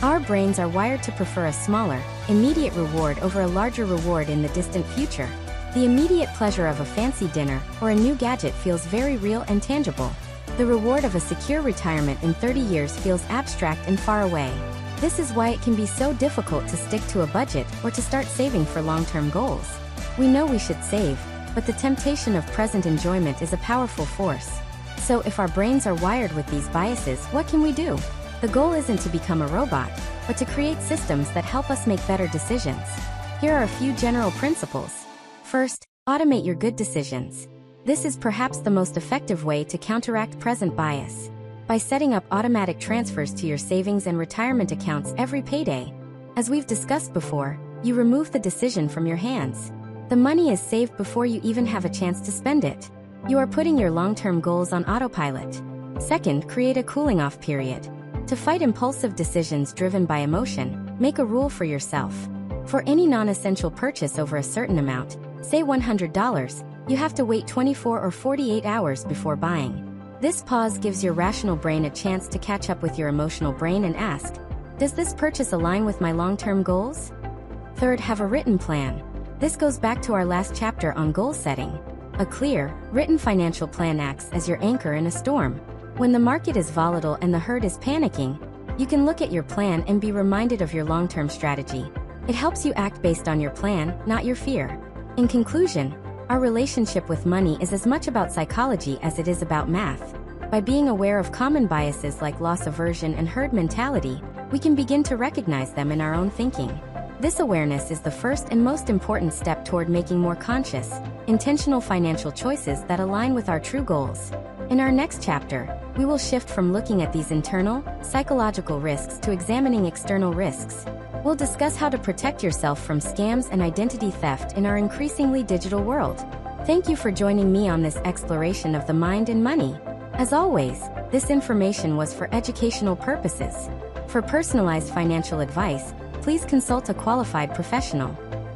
Our brains are wired to prefer a smaller, immediate reward over a larger reward in the distant future. The immediate pleasure of a fancy dinner or a new gadget feels very real and tangible. The reward of a secure retirement in 30 years feels abstract and far away. This is why it can be so difficult to stick to a budget or to start saving for long-term goals. We know we should save, but the temptation of present enjoyment is a powerful force. So if our brains are wired with these biases, what can we do? The goal isn't to become a robot, but to create systems that help us make better decisions. Here are a few general principles. First, automate your good decisions. This is perhaps the most effective way to counteract present bias. By setting up automatic transfers to your savings and retirement accounts every payday. As we've discussed before, you remove the decision from your hands. The money is saved before you even have a chance to spend it. You are putting your long-term goals on autopilot. Second, create a cooling-off period. To fight impulsive decisions driven by emotion, make a rule for yourself. For any non-essential purchase over a certain amount, say $100, you have to wait 24 or 48 hours before buying. This pause gives your rational brain a chance to catch up with your emotional brain and ask, does this purchase align with my long-term goals? Third, have a written plan. This goes back to our last chapter on goal setting. A clear, written financial plan acts as your anchor in a storm. When the market is volatile and the herd is panicking, you can look at your plan and be reminded of your long-term strategy. It helps you act based on your plan, not your fear. In conclusion, our relationship with money is as much about psychology as it is about math. By being aware of common biases like loss aversion and herd mentality, we can begin to recognize them in our own thinking. This awareness is the first and most important step toward making more conscious, intentional financial choices that align with our true goals. In our next chapter, we will shift from looking at these internal, psychological risks to examining external risks. We'll discuss how to protect yourself from scams and identity theft in our increasingly digital world. Thank you for joining me on this exploration of the mind and money. As always, this information was for educational purposes. For personalized financial advice, please consult a qualified professional.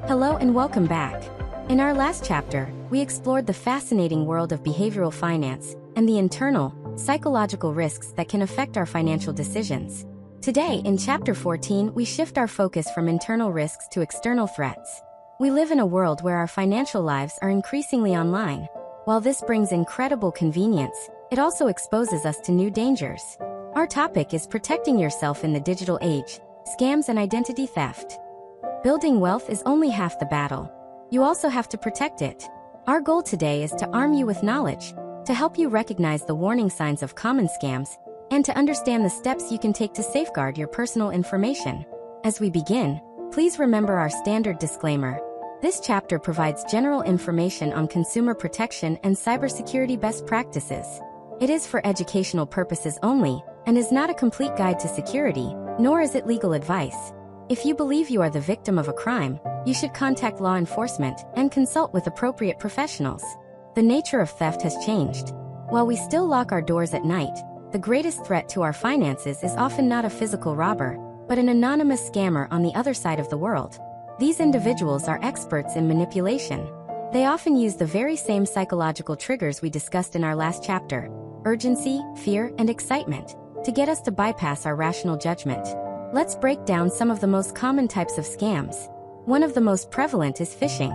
Hello and welcome back. In our last chapter, we explored the fascinating world of behavioral finance and the internal, psychological risks that can affect our financial decisions. Today, in Chapter 14, we shift our focus from internal risks to external threats. We live in a world where our financial lives are increasingly online. While this brings incredible convenience, it also exposes us to new dangers. Our topic is protecting yourself in the digital age, scams and identity theft. Building wealth is only half the battle. You also have to protect it. Our goal today is to arm you with knowledge, to help you recognize the warning signs of common scams, and to understand the steps you can take to safeguard your personal information. As we begin, please remember our standard disclaimer. This chapter provides general information on consumer protection and cybersecurity best practices. It is for educational purposes only, and is not a complete guide to security, nor is it legal advice. If you believe you are the victim of a crime, you should contact law enforcement and consult with appropriate professionals. The nature of theft has changed. While we still lock our doors at night, the greatest threat to our finances is often not a physical robber, but an anonymous scammer on the other side of the world. These individuals are experts in manipulation. They often use the very same psychological triggers we discussed in our last chapter: urgency, fear, and excitement, to get us to bypass our rational judgment. Let's break down some of the most common types of scams. One of the most prevalent is phishing.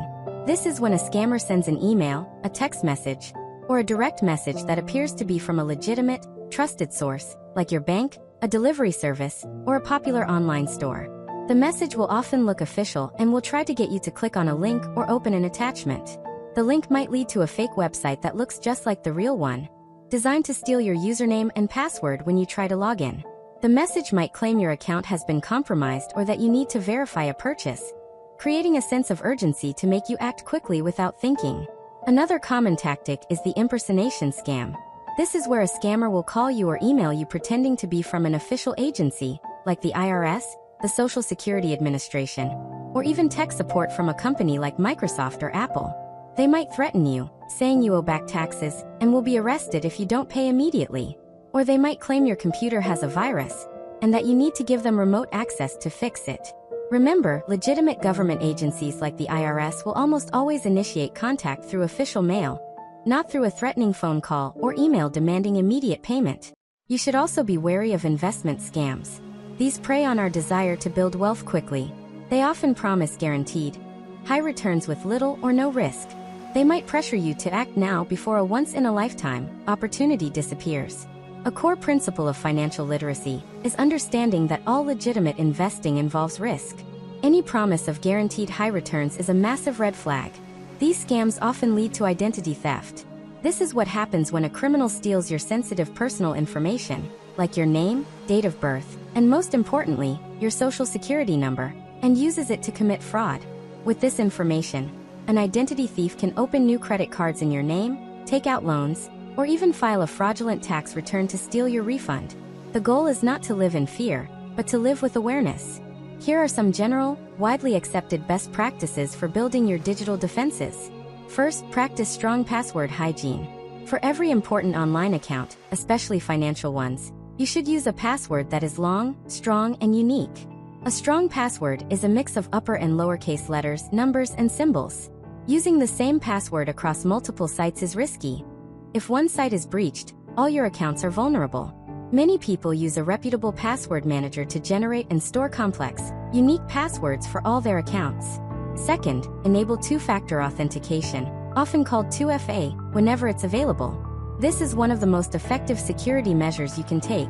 This is when a scammer sends an email, a text message, or a direct message that appears to be from a legitimate, trusted source, like your bank, a delivery service, or a popular online store. The message will often look official and will try to get you to click on a link or open an attachment. The link might lead to a fake website that looks just like the real one, designed to steal your username and password when you try to log in. The message might claim your account has been compromised or that you need to verify a purchase, creating a sense of urgency to make you act quickly without thinking. Another common tactic is the impersonation scam. This is where a scammer will call you or email you pretending to be from an official agency, like the IRS, the Social Security Administration, or even tech support from a company like Microsoft or Apple. They might threaten you, saying you owe back taxes and will be arrested if you don't pay immediately. Or they might claim your computer has a virus, and that you need to give them remote access to fix it. Remember, legitimate government agencies like the IRS will almost always initiate contact through official mail, not through a threatening phone call or email demanding immediate payment. You should also be wary of investment scams. These prey on our desire to build wealth quickly. They often promise guaranteed high returns with little or no risk. They might pressure you to act now before a once-in-a-lifetime opportunity disappears. A core principle of financial literacy is understanding that all legitimate investing involves risk. Any promise of guaranteed high returns is a massive red flag. These scams often lead to identity theft. This is what happens when a criminal steals your sensitive personal information, like your name, date of birth, and most importantly, your social security number, and uses it to commit fraud. With this information, an identity thief can open new credit cards in your name, take out loans, or even file a fraudulent tax return to steal your refund. The goal is not to live in fear, but to live with awareness. Here are some general, widely accepted best practices for building your digital defenses. First, practice strong password hygiene. For every important online account, especially financial ones, you should use a password that is long, strong, and unique. A strong password is a mix of upper and lowercase letters, numbers, and symbols. Using the same password across multiple sites is risky. If one site is breached, all your accounts are vulnerable. Many people use a reputable password manager to generate and store complex, unique passwords for all their accounts. Second, enable two-factor authentication, often called 2FA, whenever it's available. This is one of the most effective security measures you can take.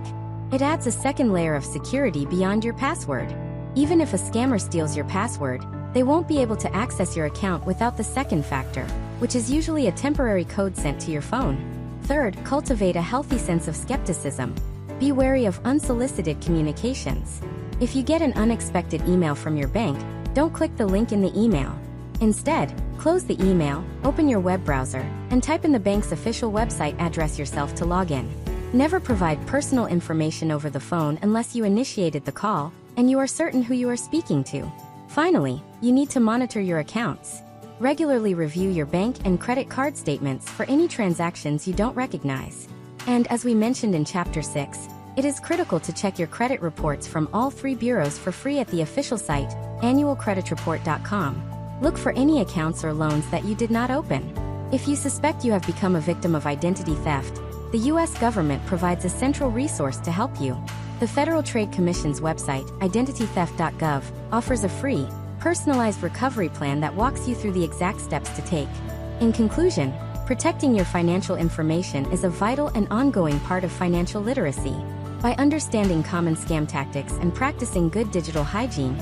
It adds a second layer of security beyond your password. Even if a scammer steals your password, they won't be able to access your account without the second factor, which is usually a temporary code sent to your phone. Third, cultivate a healthy sense of skepticism. Be wary of unsolicited communications. If you get an unexpected email from your bank, don't click the link in the email. Instead, close the email, open your web browser, and type in the bank's official website address yourself to log in. Never provide personal information over the phone unless you initiated the call and you are certain who you are speaking to. Finally, you need to monitor your accounts. Regularly review your bank and credit card statements for any transactions you don't recognize. And as we mentioned in Chapter 6, it is critical to check your credit reports from all three bureaus for free at the official site, annualcreditreport.com. Look for any accounts or loans that you did not open. If you suspect you have become a victim of identity theft, the U.S. government provides a central resource to help you. The Federal Trade Commission's website, identitytheft.gov, offers a free, personalized recovery plan that walks you through the exact steps to take. In conclusion, protecting your financial information is a vital and ongoing part of financial literacy. By understanding common scam tactics and practicing good digital hygiene,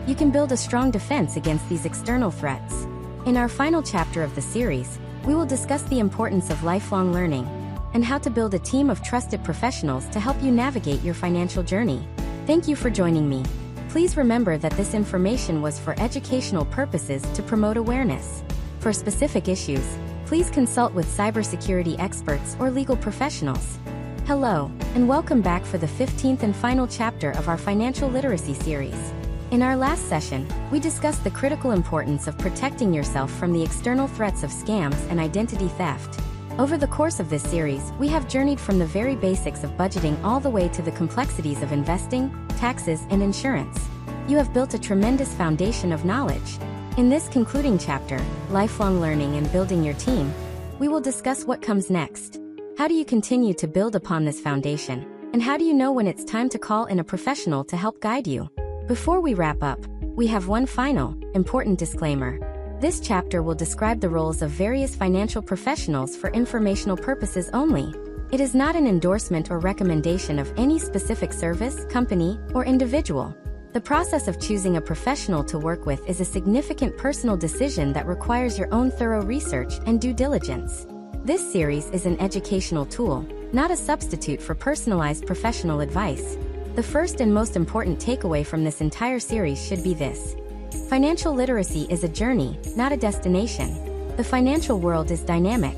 you can build a strong defense against these external threats. In our final chapter of the series, we will discuss the importance of lifelong learning and how to build a team of trusted professionals to help you navigate your financial journey. Thank you for joining me. Please remember that this information was for educational purposes to promote awareness. For specific issues, please consult with cybersecurity experts or legal professionals. Hello, and welcome back for the 15th and final chapter of our financial literacy series. In our last session, we discussed the critical importance of protecting yourself from the external threats of scams and identity theft. Over the course of this series, we have journeyed from the very basics of budgeting all the way to the complexities of investing, taxes, and insurance. You have built a tremendous foundation of knowledge. In this concluding chapter, lifelong learning and building your team, we will discuss what comes next. How do you continue to build upon this foundation? And how do you know when it's time to call in a professional to help guide you? Before we wrap up, we have one final, important disclaimer. This chapter will describe the roles of various financial professionals for informational purposes only. It is not an endorsement or recommendation of any specific service, company, or individual. The process of choosing a professional to work with is a significant personal decision that requires your own thorough research and due diligence. This series is an educational tool, not a substitute for personalized professional advice. The first and most important takeaway from this entire series should be this. Financial literacy is a journey, not a destination. The financial world is dynamic.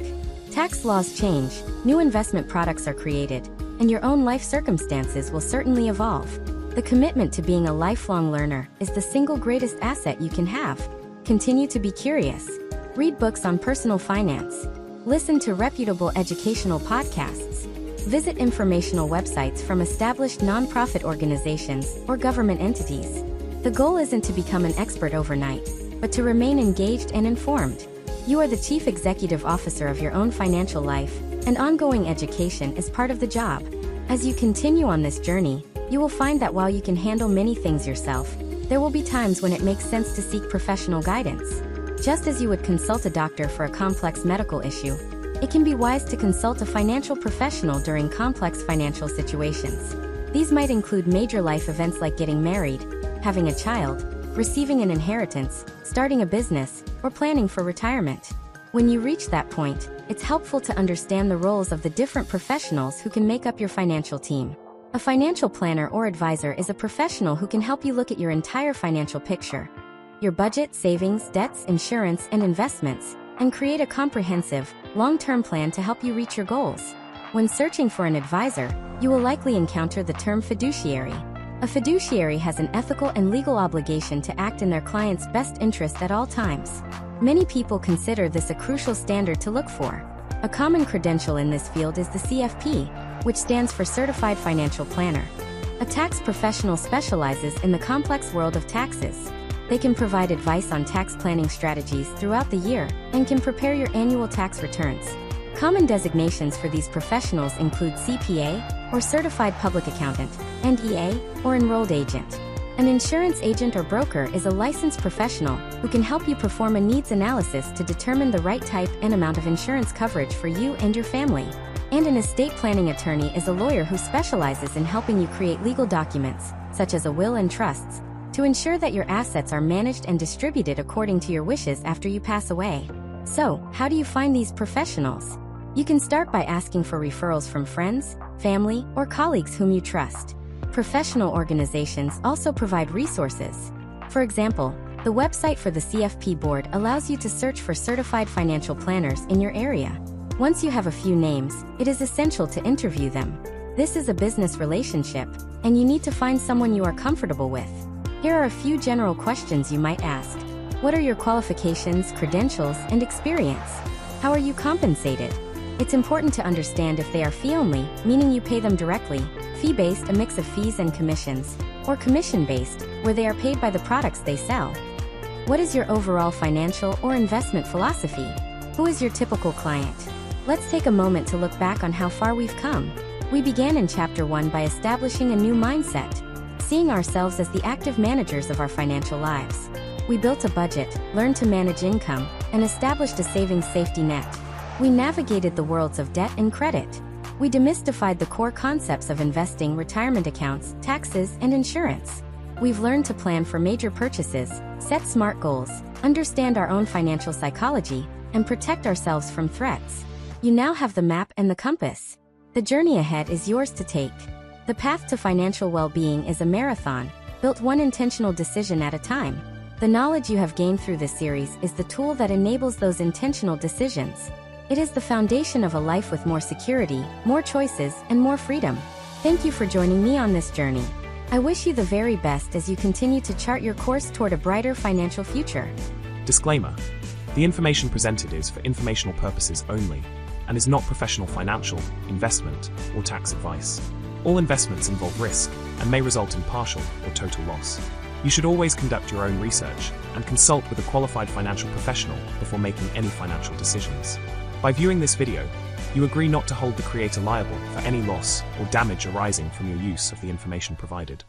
Tax laws change, new investment products are created, and your own life circumstances will certainly evolve. The commitment to being a lifelong learner is the single greatest asset you can have. Continue to be curious. Read books on personal finance. Listen to reputable educational podcasts. Visit informational websites from established nonprofit organizations or government entities. The goal isn't to become an expert overnight, but to remain engaged and informed. You are the chief executive officer of your own financial life, and ongoing education is part of the job. As you continue on this journey, you will find that while you can handle many things yourself, there will be times when it makes sense to seek professional guidance. Just as you would consult a doctor for a complex medical issue, it can be wise to consult a financial professional during complex financial situations. These might include major life events like getting married, having a child, receiving an inheritance, starting a business, or planning for retirement. When you reach that point, it's helpful to understand the roles of the different professionals who can make up your financial team. A financial planner or advisor is a professional who can help you look at your entire financial picture, your budget, savings, debts, insurance, and investments, and create a comprehensive, long-term plan to help you reach your goals. When searching for an advisor, you will likely encounter the term fiduciary. A fiduciary has an ethical and legal obligation to act in their client's best interest at all times. Many people consider this a crucial standard to look for. A common credential in this field is the CFP, which stands for Certified Financial Planner. A tax professional specializes in the complex world of taxes. They can provide advice on tax planning strategies throughout the year and can prepare your annual tax returns. Common designations for these professionals include CPA, or Certified Public Accountant, and EA, or Enrolled Agent. An insurance agent or broker is a licensed professional who can help you perform a needs analysis to determine the right type and amount of insurance coverage for you and your family. And an estate planning attorney is a lawyer who specializes in helping you create legal documents, such as a will and trusts, to ensure that your assets are managed and distributed according to your wishes after you pass away. So, how do you find these professionals? You can start by asking for referrals from friends, family, or colleagues whom you trust. Professional organizations also provide resources. For example, the website for the CFP board allows you to search for certified financial planners in your area. Once you have a few names, it is essential to interview them. This is a business relationship, and you need to find someone you are comfortable with. Here are a few general questions you might ask. What are your qualifications, credentials, and experience? How are you compensated? It's important to understand if they are fee-only, meaning you pay them directly, fee-based, a mix of fees and commissions, or commission-based, where they are paid by the products they sell. What is your overall financial or investment philosophy? Who is your typical client? Let's take a moment to look back on how far we've come. We began in Chapter 1 by establishing a new mindset, seeing ourselves as the active managers of our financial lives. We built a budget, learned to manage income, and established a savings safety net. We navigated the worlds of debt and credit. We demystified the core concepts of investing, retirement accounts, taxes, and insurance. We've learned to plan for major purchases, set smart goals, understand our own financial psychology, and protect ourselves from threats. You now have the map and the compass. The journey ahead is yours to take. The path to financial well-being is a marathon, built one intentional decision at a time. The knowledge you have gained through this series is the tool that enables those intentional decisions. It is the foundation of a life with more security, more choices, and more freedom. Thank you for joining me on this journey. I wish you the very best as you continue to chart your course toward a brighter financial future. Disclaimer: the information presented is for informational purposes only and is not professional financial, investment, or tax advice. All investments involve risk and may result in partial or total loss. You should always conduct your own research and consult with a qualified financial professional before making any financial decisions. By viewing this video, you agree not to hold the creator liable for any loss or damage arising from your use of the information provided.